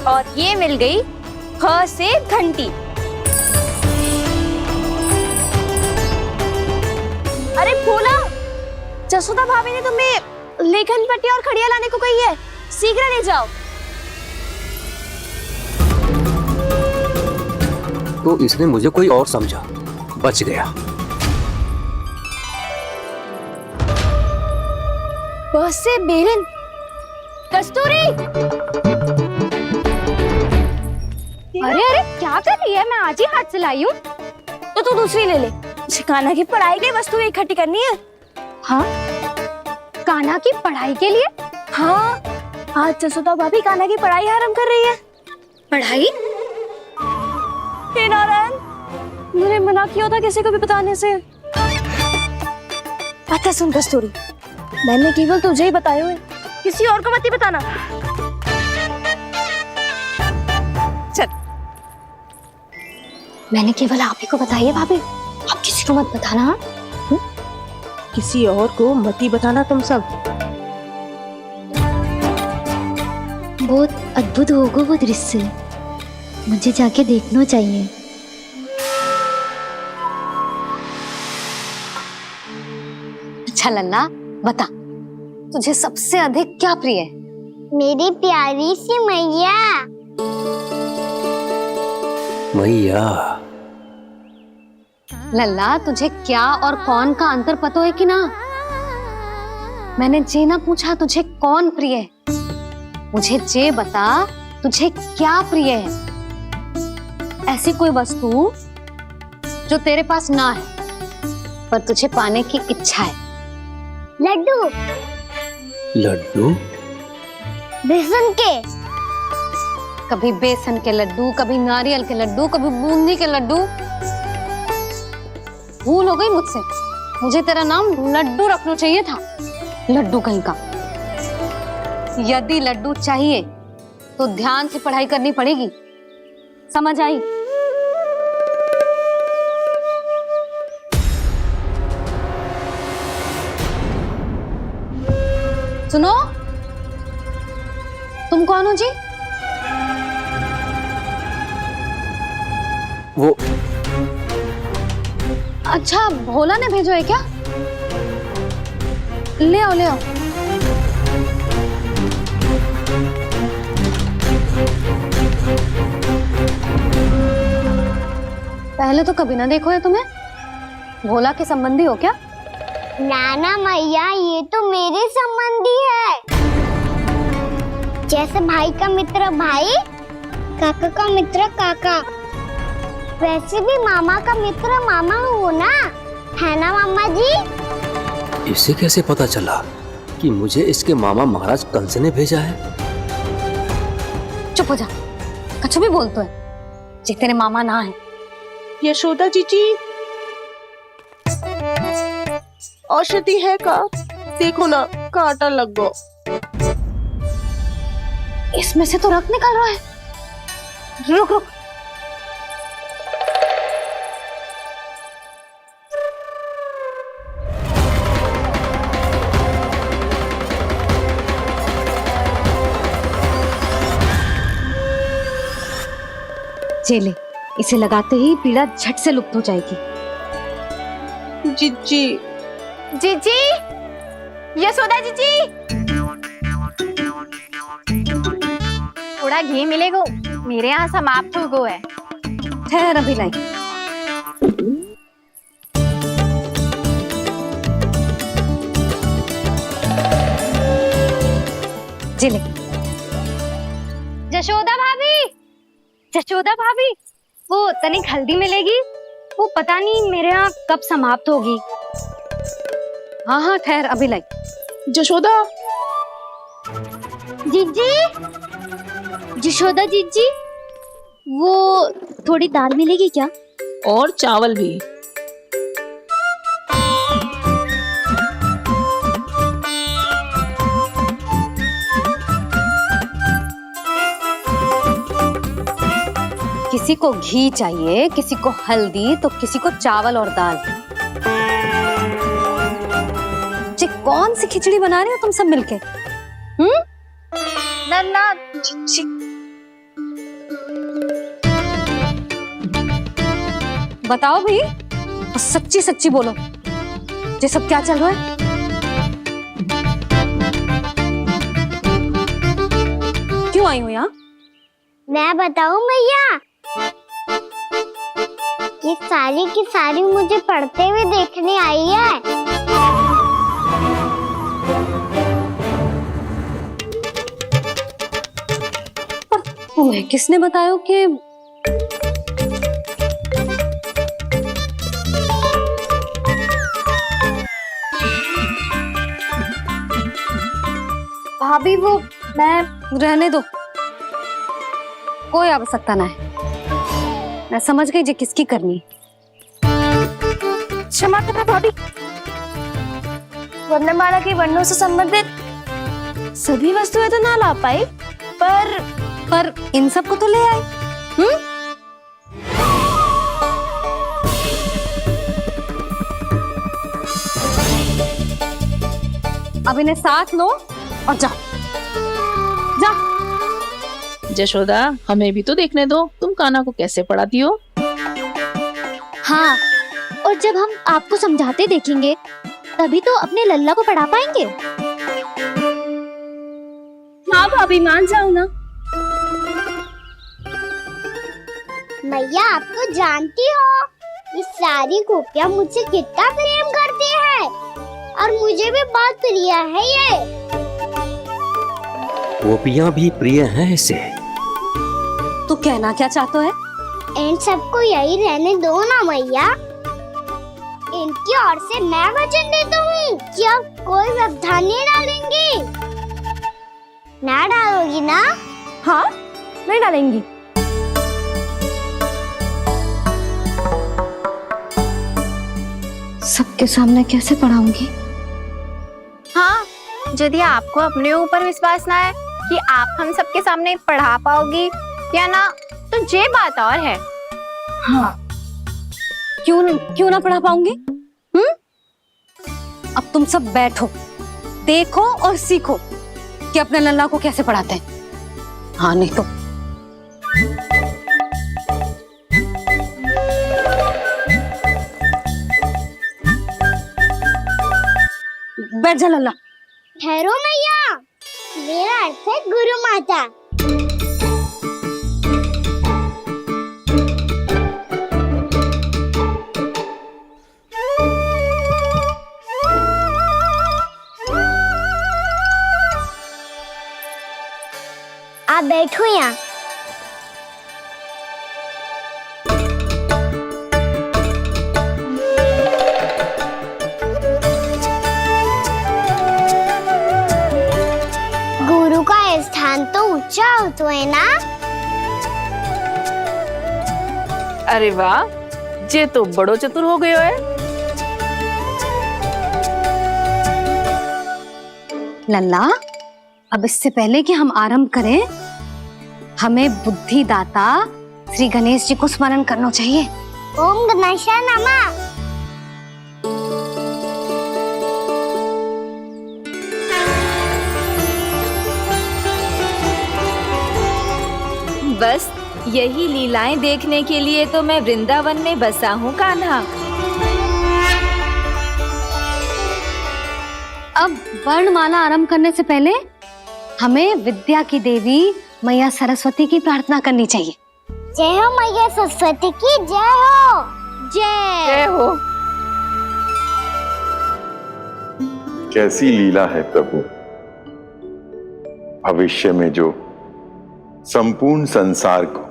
और ये मिल गई ख से घंटी। अरे भोला, जसोदा भाभी ने तुम्हें लेखन पट्टी और खड़िया लाने को कही है, शीघ्र ले जाओ। तो इसने मुझे कोई और समझा, बच गया। बस से बेलन। कस्तूरी। अरे अरे क्या कर रही है? मैं आज ही हाथ से लाई हूँ। तो तू दूसरी ले ले। कान्हा की पढ़ाई की वस्तुएं इकट्ठी करनी है। हाँ, कान्हा की पढ़ाई के लिए? हाँ, आज जसोदा भाभी कान्हा की पढ़ाई आरंभ कर रही है। पढ़ाई? हे नारायण, मैंने मना किया था किसी को भी बताने से। अच्छा सुन कस्तूरी, मैंने केवल तुझे ही बताए हुए, किसी और को मत ही बताना। चल। मैंने केवल आप ही को बताई है भाभी, आप किसी को मत बताना। किसी और को मत ही बताना तुम सब। बहुत अद्भुत होगा वो दृश्य, मुझे जाके देखना चाहिए। अच्छा लल्ला, बता, तुझे सबसे अधिक क्या प्रिय है? मेरी प्यारी सी मैया। मैया। लल्ला, तुझे क्या और कौन का अंतर पता है कि ना? मैंने जे ना पूछा तुझे कौन प्रिय है, मुझे जे बता तुझे क्या प्रिय है। ऐसी कोई वस्तु जो तेरे पास ना है पर तुझे पाने की इच्छा है। लड्डू। लड्डू? बेसन के। कभी बेसन के लड्डू, कभी नारियल के लड्डू, कभी बूंदी के लड्डू। भूल हो गई मुझसे, मुझे तेरा नाम लड्डू रखना चाहिए था। लड्डू कहीं का। यदि लड्डू चाहिए तो ध्यान से पढ़ाई करनी पड़ेगी, समझ आई? सुनो, तुम कौन हो जी? वो अच्छा, भोला ने भेजो है क्या? ले आओ ले आओ। पहले तो कभी ना देखो है तुम्हें। भोला के संबंधी हो क्या? नाना मैया, ये तो मेरे संबंधी है। जैसे भाई का मित्र भाई, काका का मित्र काका, वैसे भी मामा का मित्र मामा हो ना, है ना मामा जी? इसे कैसे पता चला कि मुझे इसके मामा महाराज कंस ने भेजा है? चुप हो जा, कछु भी बोलते है जे तेरे मामा ना है। यशोदा जीजी, औषधि है का? देखो ना, कांटा लग गो। इसमें से तो रक्त निकल रहा है। रुक रुक, चले, इसे लगाते ही पीड़ा झट से लुप्त हो जाएगी। जीजी, जीजी, यशोदा जीजी, थोड़ा घी मिलेगा? मेरे यहाँ समाप्त हो गो है। ठहर अभी लाई। जिले। जशोदा भाभी, जशोदा भाभी, वो तनिक हल्दी मिलेगी? वो पता नहीं मेरे यहाँ कब समाप्त होगी। हाँ हाँ ठहर अभी लाई। जशोदा, जीजी, जशोदा जीजी, वो थोड़ी दाल मिलेगी क्या? और चावल भी। किसी को घी चाहिए, किसी को हल्दी, तो किसी को चावल और दाल। जी कौन सी खिचड़ी बना रहे हो तुम सब मिलके? नन्ना, बताओ भाई, और सच्ची सच्ची बोलो, ये सब क्या चल रहा है? क्यों आई हो यहाँ? मैं बताऊं भैया, ये सारी की सारी मुझे पढ़ते हुए देखने आई है। तुम्हें किसने बताया कि भाभी? वो मैं रहने दो, कोई आवश्यकता ना है। मैं समझ गई जी किसकी करनी। क्षमा करना भाभी, वर्णमाला के वर्णों से संबंधित सभी वस्तुएं तो ना ला पाई, पर इन सब को तो ले आए। अब इन्हें साथ लो और जाओ। जा। जशोदा, हमें भी तो देखने दो, तुम कान्हा को कैसे पढ़ाती हो। हाँ, और जब हम आपको समझाते देखेंगे तभी तो अपने लल्ला को पढ़ा पाएंगे। हाँ भाभी, मान जाओ ना। मैया, आप तो जानती हो ये सारी गोपियां मुझसे कितना प्रेम करती है, और मुझे भी बहुत प्रिय है ये। गोपियां भी प्रिय हैं इसे। तू कहना क्या चाहता है? इन सबको यही रहने दो ना मैया। इनकी ओर से मैं वचन देता हूँ कि अब कोई व्यवधान नहीं डालेंगी। ना डालोगी ना? हाँ, नहीं डालेंगी। सबके सामने कैसे पढ़ाऊंगी? हाँ, यदि आपको अपने ऊपर विश्वास ना है कि आप हम सबके सामने पढ़ा पाओगी या ना तो ये बात और है। हाँ, क्यों ना पढ़ा पाऊंगी? अब तुम सब बैठो, देखो और सीखो कि अपने लल्ला को कैसे पढ़ाते हैं। हाँ नहीं तो बैठ जा लल्ला। ठहरो मैया, मेरा अर्थ है गुरु माता। आप बैठो यहाँ। गुरु का स्थान तो ऊंचा होता है ना। अरे वाह, जे तो बड़ो चतुर हो गयो है। लल्ला, अब इससे पहले कि हम आरंभ करें, हमें बुद्धिदाता श्री गणेश जी को स्मरण करना चाहिए। ओम गणेशाय नमः। बस यही लीलाएं देखने के लिए तो मैं वृंदावन में बसा हूँ कान्हा। अब वर्णमाला आरंभ करने से पहले हमें विद्या की देवी मैया सरस्वती की प्रार्थना करनी चाहिए। जय हो मैया सरस्वती की, जय हो। जय हो। कैसी लीला है प्रभु। भविष्य में जो संपूर्ण संसार को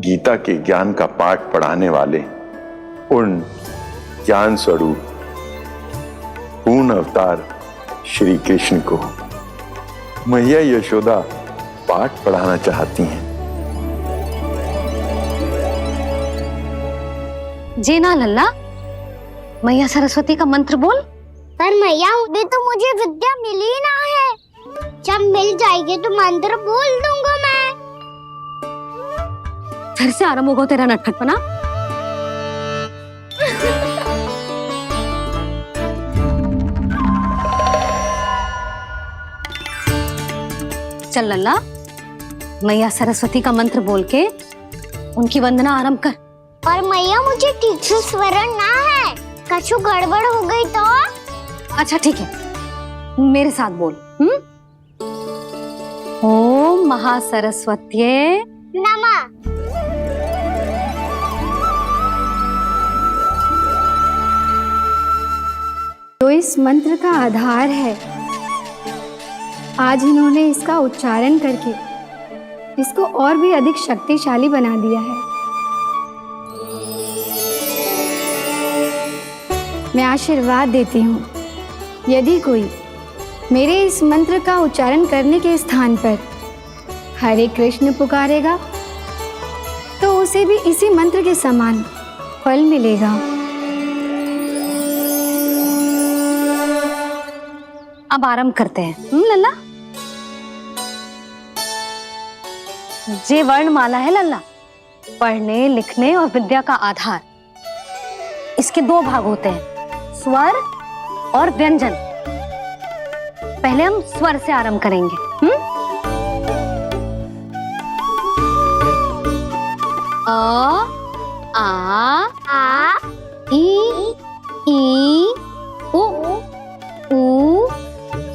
गीता के ज्ञान का पाठ पढ़ाने वाले पूर्ण ज्ञान स्वरूप पूर्ण अवतार श्री कृष्ण को मैया यशोदा पाठ पढ़ाना चाहती हैं। जी ना लल्ला, मैया सरस्वती का मंत्र बोल। पर मैया अभी तो मुझे विद्या मिली ना है। जब मिल जाएगी तो मंत्र बोल दूंगा मैं। फिर से आरंभ होगा तेरा नटखटपना। चल लल्ला, मैया सरस्वती का मंत्र बोल के उनकी वंदना आरंभ कर। पर मैया मुझे ठीक से स्मरण ना है, कछु गड़बड़ हो गई तो? अच्छा ठीक है, मेरे साथ बोल। ओम महासरस्वत्यै नमः। जो इस मंत्र का आधार है, आज इन्होंने इसका उच्चारण करके इसको और भी अधिक शक्तिशाली बना दिया है। मैं आशीर्वाद देती हूँ, यदि कोई मेरे इस मंत्र का उच्चारण करने के स्थान पर हरे कृष्ण पुकारेगा तो उसे भी इसी मंत्र के समान फल मिलेगा। अब आरंभ करते हैं। लल्ला, जे वर्णमाला है लल्ला, पढ़ने लिखने और विद्या का आधार। इसके दो भाग होते हैं, स्वर और व्यंजन। पहले हम स्वर से आरंभ करेंगे। अ, आ, ई, उ,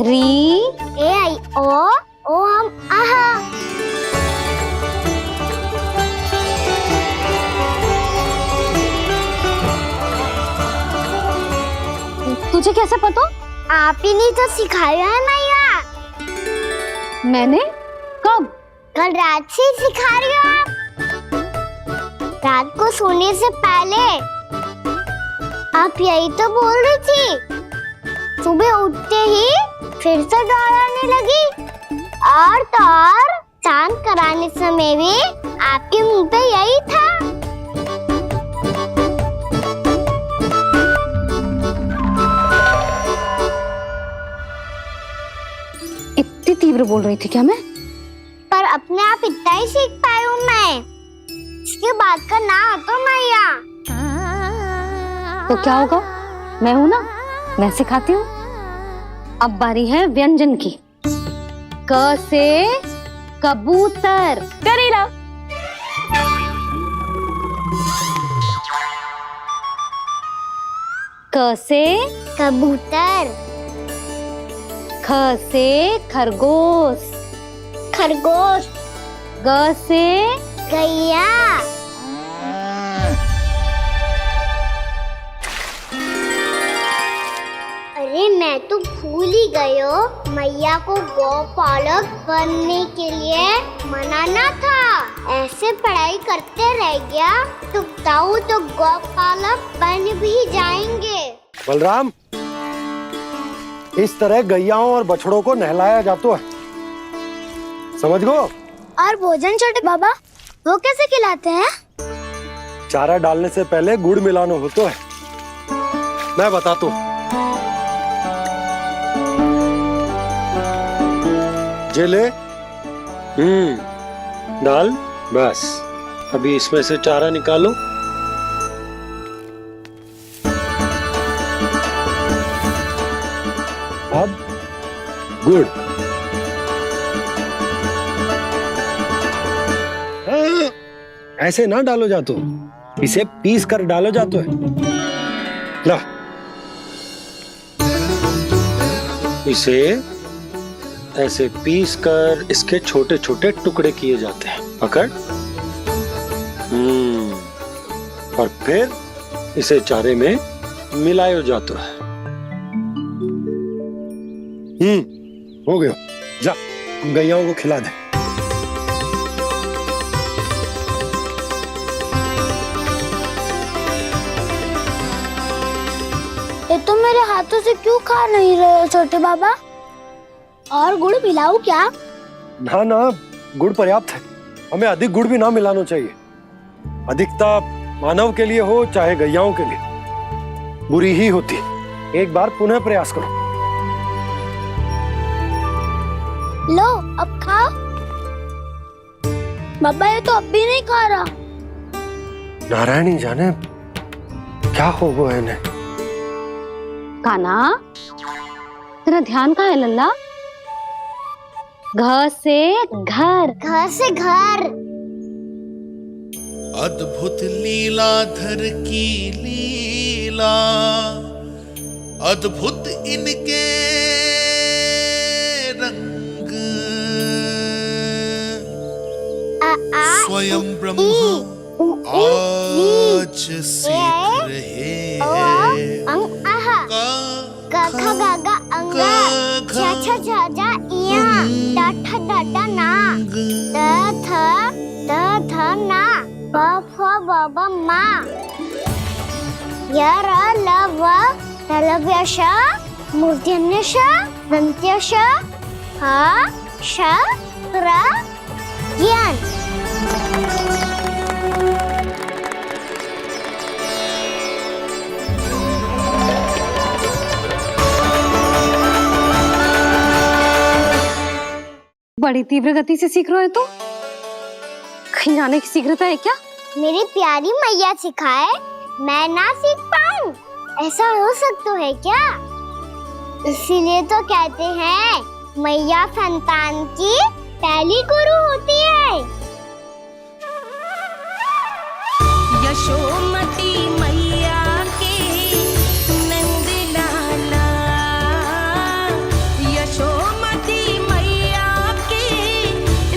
री, ए, आई, ओ हम आहा। तुझे कैसे पता? आप ही नहीं तो सिखाया है मैया। मैंने? कब? कल रात से सिखा रही हो आप। रात को सोने से पहले आप यही तो बोल रही थी। सुबह उठते ही फिर से दोहराने लगी, और तो और स्नान कराने समय भी आपके मुंह पे यही था। इतनी तीव्र बोल रही थी क्या मैं? पर अपने आप इतना ही सीख पाई हूँ मैं। इसके बाद का ना तो मैया। तो क्या होगा, मैं हूं ना, मैं सिखाती हूँ। अब बारी है व्यंजन की। क से कबूतर। करेला। क से कबूतर। ख से खरगोश। खरगोश। ग से गैया। अरे मैं तो भूल ही गई हूँ, मैया को गौपालक बनने के लिए मनाना था। ऐसे पढ़ाई करते रह गया तो ताऊ तो गौपालक बन भी जाएंगे। बलराम, इस तरह गैयाओं और बछड़ों को नहलाया जाता है, समझ गो। और भोजन छोटे बाबा, वो कैसे खिलाते हैं? चारा डालने से पहले गुड़ मिलाना होता है, मैं बताता हूँ। जे ले, डाल, बस। अभी इसमें से चारा निकालो। अब गुड़। हाँ, ऐसे ना डालो जातो, इसे पीस कर डालो जातो है। ला, इसे ऐसे पीस कर इसके छोटे छोटे टुकड़े किए जाते हैं। पकड़। और फिर इसे चारे में मिलाया जाता है। हो गया, जा गैयाओं को खिला दे। ये तो मेरे हाथों से क्यों खा नहीं रहे हो छोटे बाबा? और गुड़ मिलाऊं क्या? ना ना, गुड़ पर्याप्त है। हमें अधिक गुड़ भी ना मिलाना चाहिए। अधिकता मानव के लिए हो चाहे गैयाओं के लिए बुरी ही होती। एक बार पुनः प्रयास करो। लो, अब खाओ। बाबा ये तो अब भी नहीं खा रहा। नारायणी जाने क्या हो गया इन्हें। कान्हा, तेरा ध्यान कहाँ है लल्ला? घ से घर। घर से घर। अद्भुत लीलाधर की लीला, अद्भुत इनके रंग। स्वयं ब्रह्मा आज सीख रहे हैं। ग ख ग घ अंग, छ छ झ झ इया, ट ठ ड ड ना, द ध ना, ब फ ब ब मा, य र ल व लव्य श, मूर्धन्य श, दन्त्य श, ह श र ज्ञान। बड़ी तीव्र गति से सीख रहे हो तो कहीं जाने की शीघ्रता है क्या? मेरी प्यारी मैया सिखाए, मैं ना सीख पाऊं, ऐसा हो सकता है क्या? इसीलिए तो कहते हैं मैया संतान की पहली गुरु होती है। यशोमती मैया के नंद लाला, यशोमती मैया के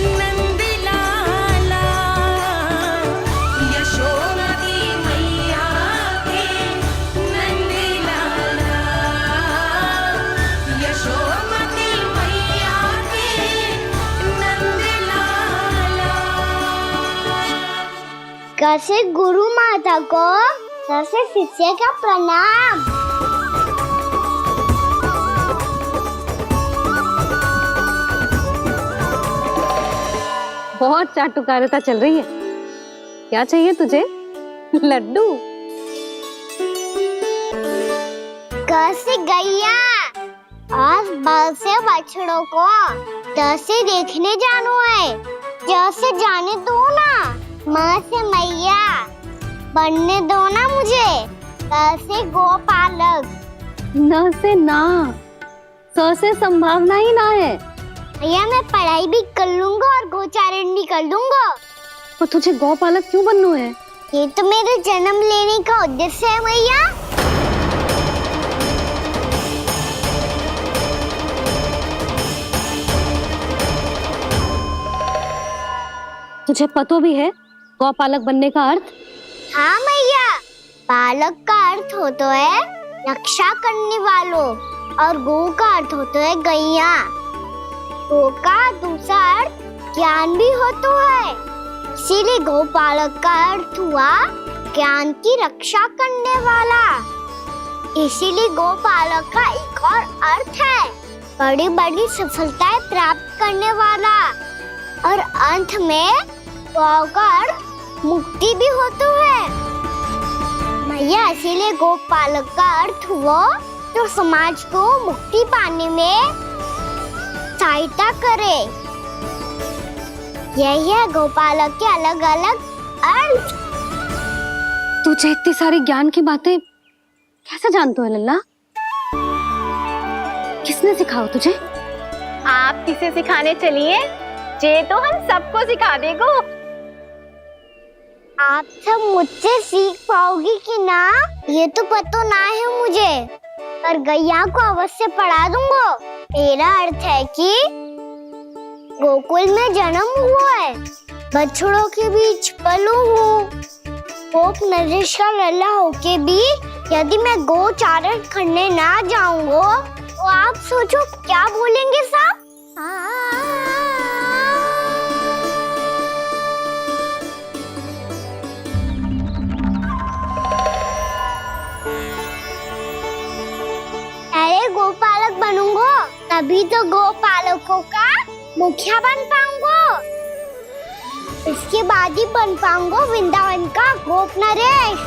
नंद लाला, यशोमती मैया के नंद लाला, यशोमती मैया के नंद लाला। कैसे गुरु माता को, कैसे शिष्य का प्रणाम। बहुत चाटुकारिता चल रही है। क्या चाहिए तुझे? लड्डू। कैसे गैया और बल से बछड़ों को दस से देखने जानो है। जैसे जाने दो ना, माँ से मैया बनने दो ना मुझे, ऐसे गोपालक। न से ना, स से संभावना ही ना है। भैया मैं पढ़ाई भी कर लूंगा और गोचारण भी कर दूंगा। और तुझे गौपालक क्यों बनना है? ये तो मेरे जन्म लेने का उद्देश्य है भैया। तुझे पता भी है गौपालक बनने का अर्थ? हाँ भैया, पालक का अर्थ होता है रक्षा करने वालों और गौ का अर्थ होता है गैया। गौ का दूसरा अर्थ ज्ञान भी होता है, इसीलिए गौपालक का अर्थ हुआ ज्ञान की रक्षा करने वाला। इसीलिए गौपालक का एक और अर्थ है बड़ी बड़ी सफलताएं प्राप्त करने वाला, और अंत में गौ का अर्थ मुक्ति भी होता है। भैया इसीलिए गोपालक का अर्थ हुआ जो समाज को मुक्ति पाने में सहायता करे। यही है गोपालक के अलग अलग अर्थ। तुझे इतनी सारी ज्ञान की बातें कैसे जानते हो लल्ला? किसने सिखाओ तुझे? आप किसे सिखाने चलिए, जे तो हम सबको सिखा देगो। आप सब मुझसे सीख पाओगी कि ना ये तो पता ना है मुझे, पर गैया को अवश्य पढ़ा दूंगा। मेरा अर्थ है कि गोकुल में जन्म हुआ है, बछड़ों के बीच पलू हूँ, गोप नरेश का लल्ला होके भी यदि मैं गोचारण करने ना जाऊंगा तो आप सोचो क्या बोलेंगे सब? अरे गोपालक बनूंगा तभी तो गोपालकों का मुखिया बन पाऊंगा। इसके बाद ही बन पाऊंगा वृंदावन का गोप नरेश।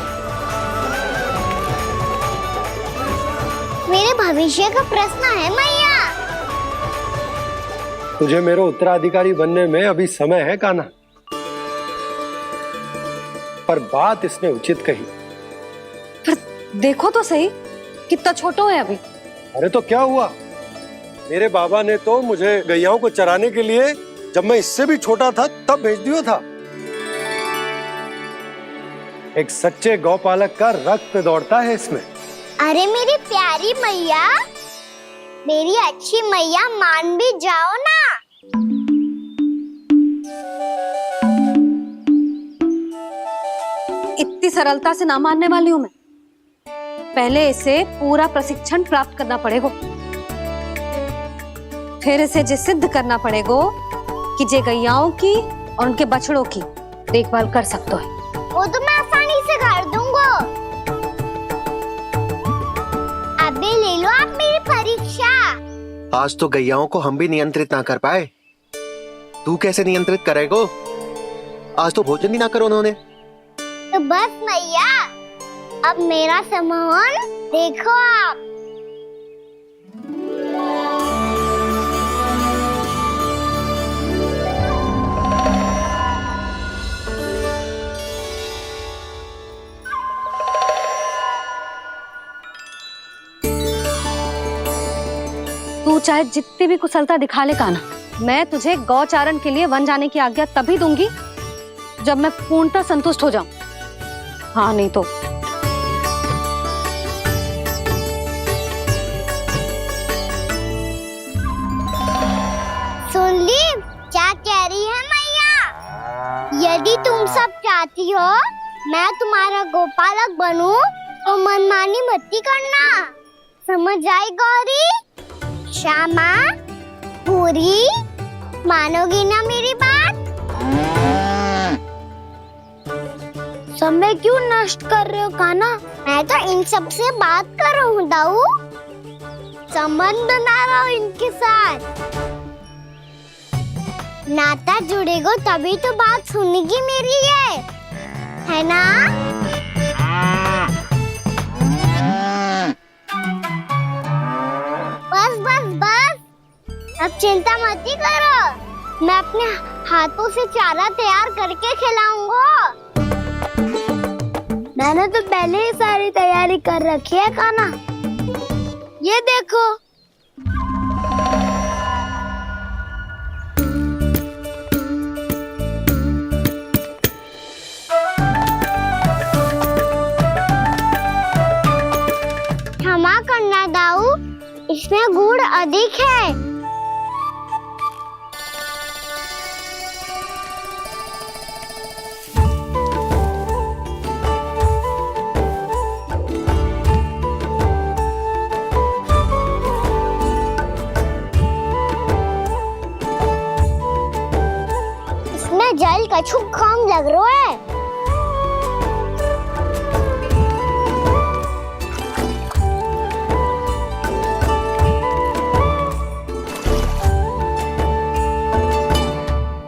मेरे भविष्य का प्रश्न है मैया। तुझे मेरा उत्तराधिकारी बनने में अभी समय है कान्हा, पर बात इसने उचित कही। पर देखो तो सही कितना छोटा है अभी। अरे तो क्या हुआ, मेरे बाबा ने तो मुझे गैयाओं को चराने के लिए जब मैं इससे भी छोटा था तब भेज दिया था। एक सच्चे गौपालक का रक्त दौड़ता है इसमें। अरे मेरी प्यारी मैया, मेरी अच्छी मैया, मान भी जाओ ना। इतनी सरलता से ना मानने वाली हूँ मैं। पहले इसे पूरा प्रशिक्षण प्राप्त करना पड़ेगा, फिर इसे जे सिद्ध करना पड़ेगा कि जे गैयाओं की और उनके बछड़ों की देखभाल कर सकते है। वो तो मैं आसानी से कर दूंगा। अबे ले लो आप मेरी परीक्षा। आज तो गैयाओं को हम भी नियंत्रित ना कर पाए, तू कैसे नियंत्रित करेगा? आज तो भोजन भी ना करो उन्होंने। तो बस मैया, अब मेरा सम्मान देखो आप। तू चाहे जितनी भी कुशलता दिखा ले कान्हा, मैं तुझे गौचारण के लिए वन जाने की आज्ञा तभी दूंगी जब मैं पूर्णतः संतुष्ट हो जाऊं। हाँ नहीं तो सुन ली क्या कह रही है मैया? यदि तुम सब चाहती हो मैं तुम्हारा गोपालक बनूं तो मनमानी मत करना, समझ आई गौरी? श्यामा, पूरी, मानोगी ना मेरी बात? समय क्यों नष्ट कर रहे हो कान्हा? मैं तो इन सब से बात कर रहा हूँ दाऊ, संबंध बना रहा हूँ इनके साथ। नाता जुड़ेगा तभी तो बात सुनेगी मेरी है ना? बस बस बस, अब चिंता मत करो, मैं अपने हाथों से चारा तैयार करके खिलाऊंगा। मैंने तो पहले ही सारी तैयारी कर रखी है कान्हा। ये देखो। क्षमा करना दाऊ, इसमें गुड़ अधिक है। इसमें जल कछु कम लग रहा है।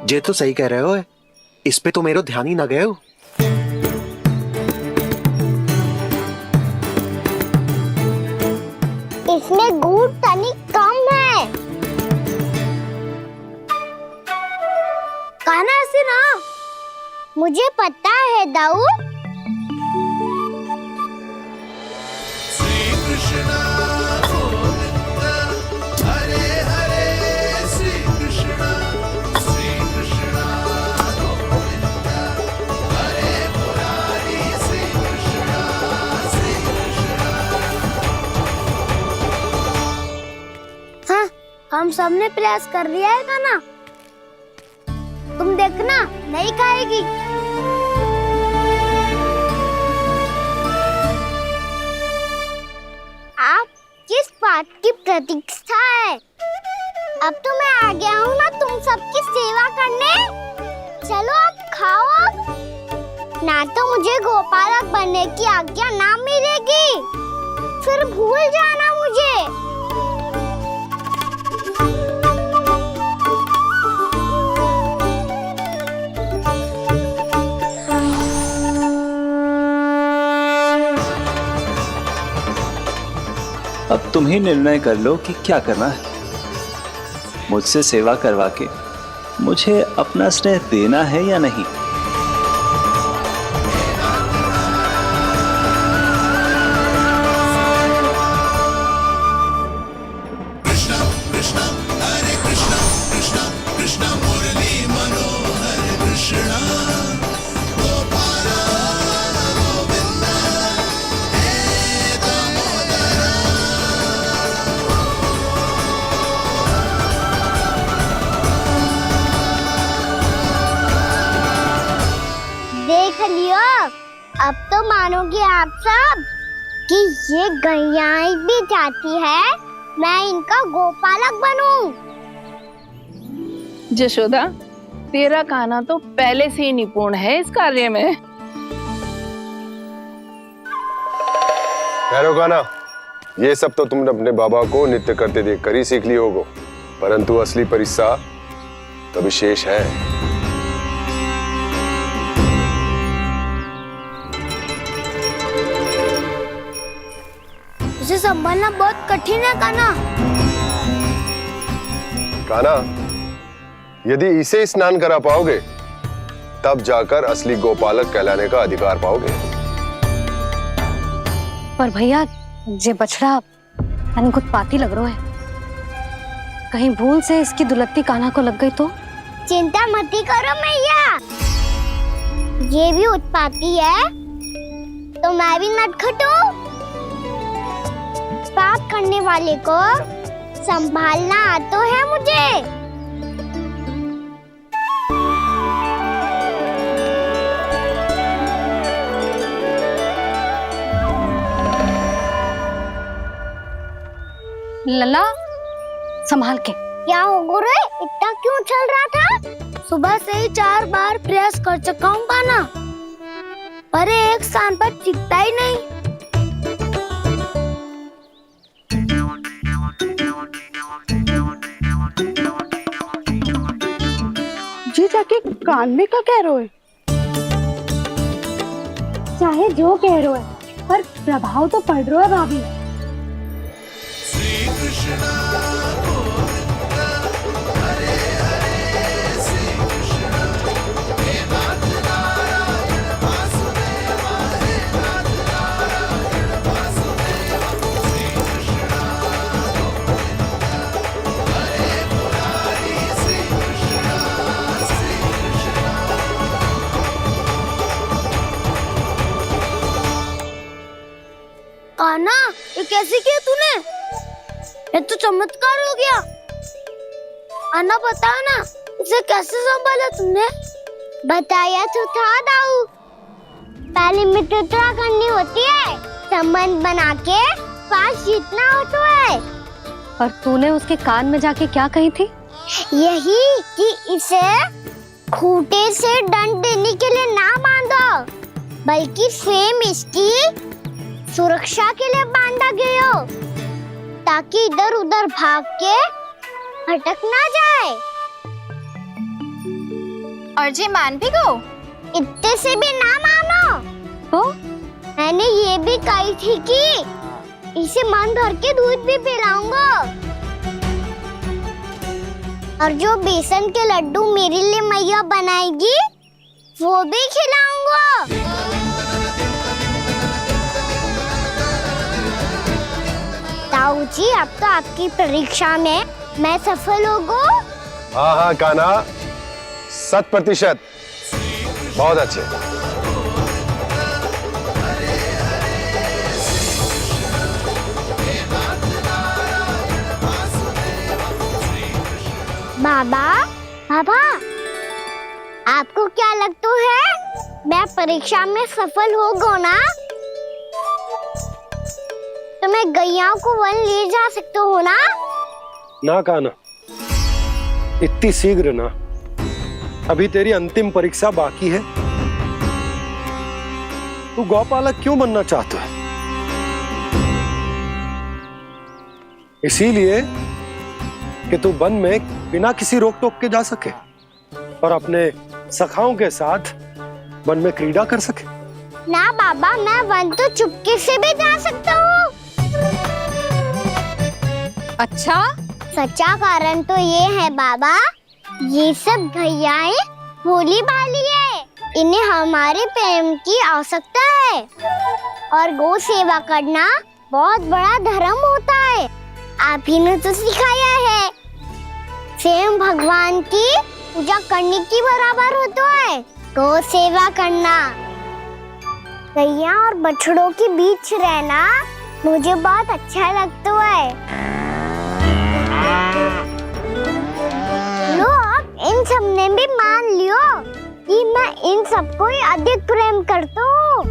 जे तो सही कह रहे हो, इस पे तो मेरो ध्यान ही ना गए हो। इसमें गुड़ तनिक कम है। कान्हा ऐसे ना। मुझे पता है दाऊ। श्री कृष्ण गोविंद हरे हरे, श्री कृष्ण गोविंद हरे मुरारी, श्री कृष्ण हाँ, हम सबने प्रयास कर लिया है कान्हा। तुम देखना, नहीं खाएगी। आप किस बात की प्रतीक्षा है? अब तो मैं आ गया हूँ ना तुम सबकी सेवा करने। चलो अब खाओ अब। ना तो मुझे गोपालक बनने की आज्ञा ना मिलेगी, फिर भूल जाना मुझे। अब तुम ही निर्णय कर लो कि क्या करना है। मुझसे सेवा करवा के मुझे अपना स्नेह देना है या नहीं। कृष्ण कृष्ण हरे कृष्ण, कृष्ण कृष्ण मुरली मनोहर कृष्ण गोपाल गोविंद हे दामोदर। देख लियो, अब तो मानोगे आप सब कि ये गैयाएं भी चाहती है मैं इनका गोपालक बनूं। जशोदा, तेरा कान्हा तो पहले से ही निपुण है इस कार्य में। ठहरो कान्हा, ये सब तो तुमने अपने बाबा को नित्य करते देख कर ही सीख ली होगो, परंतु असली परिस्सा तो विशेष है। इसे संभालना बहुत कठिन है कान्हा। कान्हा, यदि इसे स्नान करा पाओगे तब जाकर असली गोपालक कहलाने का अधिकार पाओगे। पर भैया, ये बछड़ा उत्पाती लग रहा है। कहीं भूल से इसकी दुलत्ती कान्हा को लग गई तो? चिंता मत करो मैया, ये भी उत्पाती है तो मैं भी नटखट हूँ। पाप करने वाले को संभालना आता है मुझे। लला, संभाल के। क्या हो गुरु, इतना क्यों चल रहा था? सुबह से ही 4 बार प्रयास कर चुका हूँ कान्हा, पर एक स्थान पर टिकता ही नहीं। जी जाके कान में का कह रहे हो? चाहे जो कह रहे हो, पर प्रभाव तो पड़ रहा है भाभी। श्री कृष्ण गोविंद हरे हरे, ये तो चमत्कार हो गया। अन्ना बताओ ना, इसे कैसे संभाला तुमने? बताया तो था दाऊ, पहले मित्रता करनी होती है, संबंध बना के पास जीतना होता है। पर तूने उसके कान में जाके क्या कही थी? यही कि इसे खूंटे से दंड देने के लिए ना बांधो, बल्कि स्वयं इसकी सुरक्षा के लिए बांधा गया हो, ताकि इधर उधर भाग के भटक ना जाए। और जी मान भी गो? इतने से भी ना मानो। तो मैंने ये भी कही थी कि इसे मन भर के दूध भी पिलाऊंगा, और जो बेसन के लड्डू मेरे लिए मैया बनाएगी वो भी खिलाऊंगा। ताऊ जी, अब तो आपकी परीक्षा में मैं सफल होगा। हाँ हाँ कान्हा, 100%। बहुत अच्छे। बाबा, बाबा, आपको क्या लगता है मैं परीक्षा में सफल होगा ना? तो मैं गैया को वन ले जा सकता हूँ ना? ना कान्हा, इतनी शीघ्र ना, अभी तेरी अंतिम परीक्षा बाकी है। तू गौपालक क्यों बनना चाहता है? इसीलिए कि तू वन में बिना किसी रोक टोक के जा सके और अपने सखाओं के साथ वन में क्रीड़ा कर सके। ना बाबा, मैं वन तो चुपके से भी जा सकता हूँ। अच्छा? सच्चा कारण तो ये है बाबा, ये सब गैयाएं भोली भाली है, इन्हें हमारे प्रेम की आवश्यकता है, और गौ सेवा करना बहुत बड़ा धर्म होता है। आप ही ने तो सिखाया है, स्वयं भगवान की पूजा करने की बराबर होता है गौ सेवा करना। गैया और बछड़ों के बीच रहना मुझे बहुत अच्छा लगता है। लो, अब इन सब ने भी मान लियो कि मैं इन सबको ही अधिक प्रेम करता हूँ।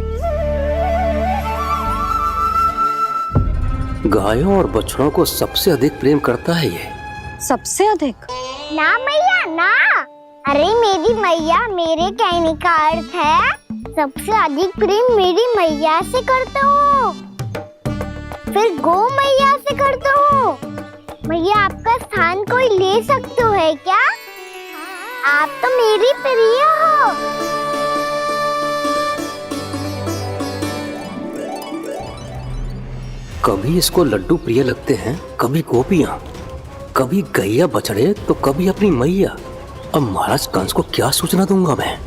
गायों और बछड़ों को सबसे अधिक प्रेम करता है ये। सबसे अधिक? ना मैया ना, अरे मेरी मैया, मेरे कहने का अर्थ है सबसे अधिक प्रेम मेरी मैया से करता हूँ, फिर गौ मैया से करता हूँ। मैया, आपका स्थान कोई ले सकते है क्या? आप तो मेरी प्रिय हो। कभी इसको लड्डू प्रिय लगते हैं, कभी गोपियां, कभी गैया बछड़े, तो कभी अपनी मैया। अब महाराज कंस को क्या सूचना दूंगा मैं?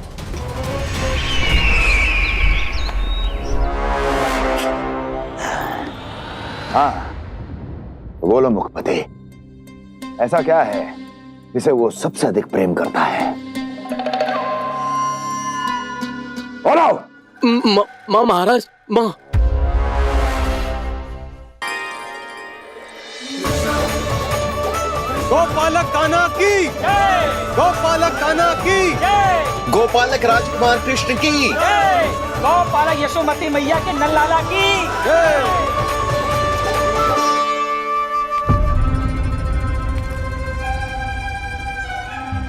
हाँ, बोलो मुखपति, ऐसा क्या है जिसे वो सबसे अधिक प्रेम करता है? बोलो। माँ महाराज, माँ। गोपालक कान्हा की, गोपालक कान्हा की, गोपालक राजकुमार कृष्ण की, गोपालक यशोमती मैया के नल्लाला की।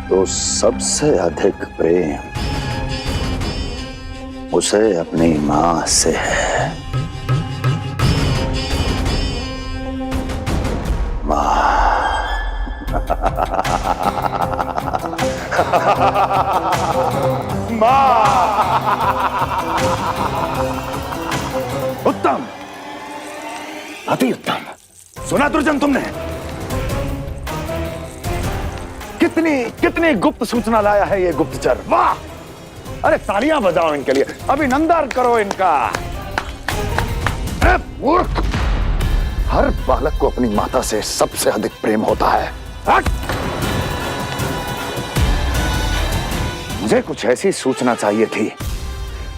तो सबसे अधिक प्रेम उसे अपनी माँ से है। माँ। उत्तम, अति उत्तम। सुना दुर्जन तुमने? कितनी कितनी गुप्त सूचना लाया है ये गुप्तचर। वाह! अरे तालियां बजाओ इनके लिए, अभिनंदन करो इनका। अरे मूर्ख, हर बालक को अपनी माता से सबसे अधिक प्रेम होता है। मुझे कुछ ऐसी सूचना चाहिए थी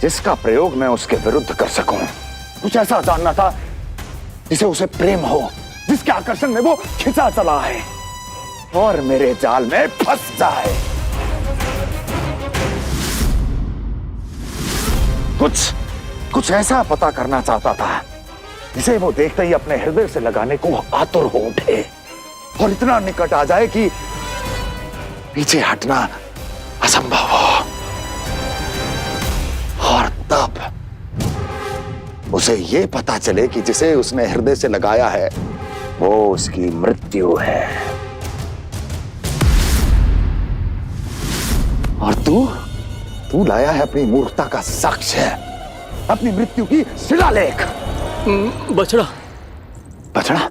जिसका प्रयोग मैं उसके विरुद्ध कर सकूं। कुछ ऐसा जानना था जिसे उसे प्रेम हो, जिसके आकर्षण में वो खिंचा चला है और मेरे जाल में फंस जाए। कुछ ऐसा पता करना चाहता था जिसे वो देखते ही अपने हृदय से लगाने को आतुर हो उठे और इतना निकट आ जाए कि पीछे हटना असंभव हो। और तब उसे ये पता चले कि जिसे उसने हृदय से लगाया है वो उसकी मृत्यु है। और तू लाया है अपनी मूर्खता का साक्ष्य, अपनी मृत्यु की शिलालेख। बछड़ा। बछड़ा?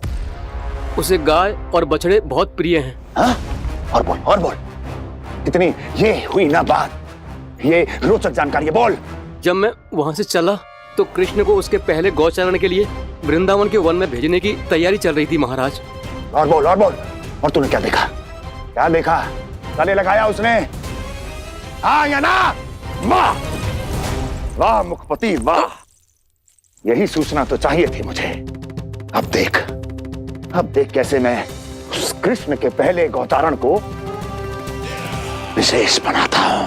उसे गाय और बछड़े बहुत प्रिय हैं। हाँ? और बोल कितनी ये हुई ना बात, ये रोचक जानकारी है, बोल। जब मैं वहां से चला तो कृष्ण को उसके पहले गौचारण के लिए वृंदावन के वन में भेजने की तैयारी चल रही थी महाराज। और बोल। और तूने क्या देखा? गले लगाया उसने? हाँ या ना? वाह मुखपति वाह, यही सूचना तो चाहिए थी मुझे। अब देख कैसे मैं उस कृष्ण के पहले गौचारण को विशेष बनाता हूं।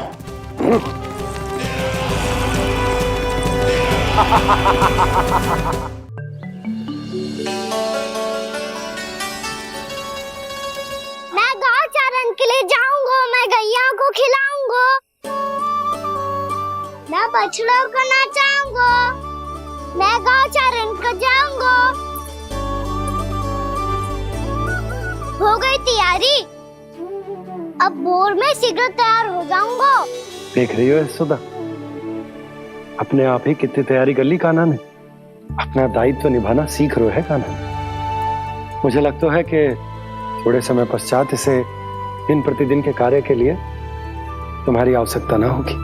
मैं गौचारण के लिए जाऊंगा, मैं गैया को खिलाऊंगा, मैं बछड़ों को नचाऊंगा, मैं गौचारण को जाऊंगा। हो गई तैयारी, अब भोर में शीघ्र तैयार हो जाऊंगा। देख रही हो यशोदा, अपने आप ही कितनी तैयारी कर ली कान्हा ने। अपना दायित्व निभाना सीख रहे है कान्हा। मुझे लगता है कि थोड़े समय पश्चात इसे दिन प्रतिदिन के कार्य के लिए तुम्हारी आवश्यकता ना होगी।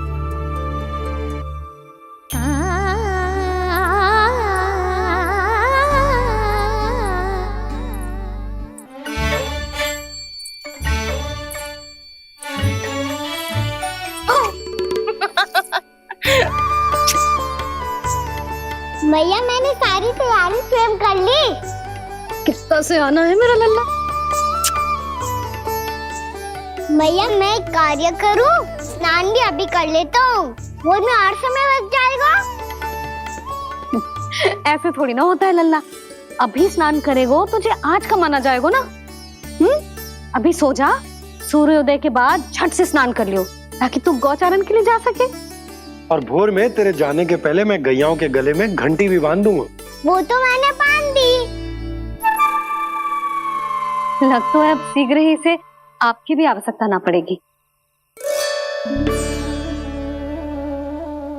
मैया मैंने सारी तैयारी स्वयं कर ली। कितना से आना है मेरा लल्ला? मैया मैं एक कार्य करूं, स्नान भी अभी कर लेता हूँ, वो में और समय लग जाएगा। ऐसे थोड़ी ना होता है लल्ला, अभी स्नान करेगो तुझे आज का माना जाएगा ना। अभी सो जा, सूर्योदय के बाद झट से स्नान कर लियो ताकि तू गौचारण के लिए जा सके। और भोर में तेरे जाने के पहले मैं गैयाओं के गले में घंटी भी बांध दूंगा। वो तो मैंने बांध दी। लग तो है अब शीघ्र ही से आपकी भी आवश्यकता ना पड़ेगी।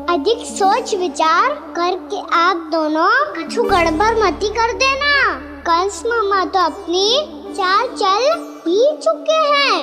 अधिक सोच विचार करके आप दोनों कछु गड़बड़ मती कर देना। कंस मामा तो अपनी चाल चल भी चुके हैं।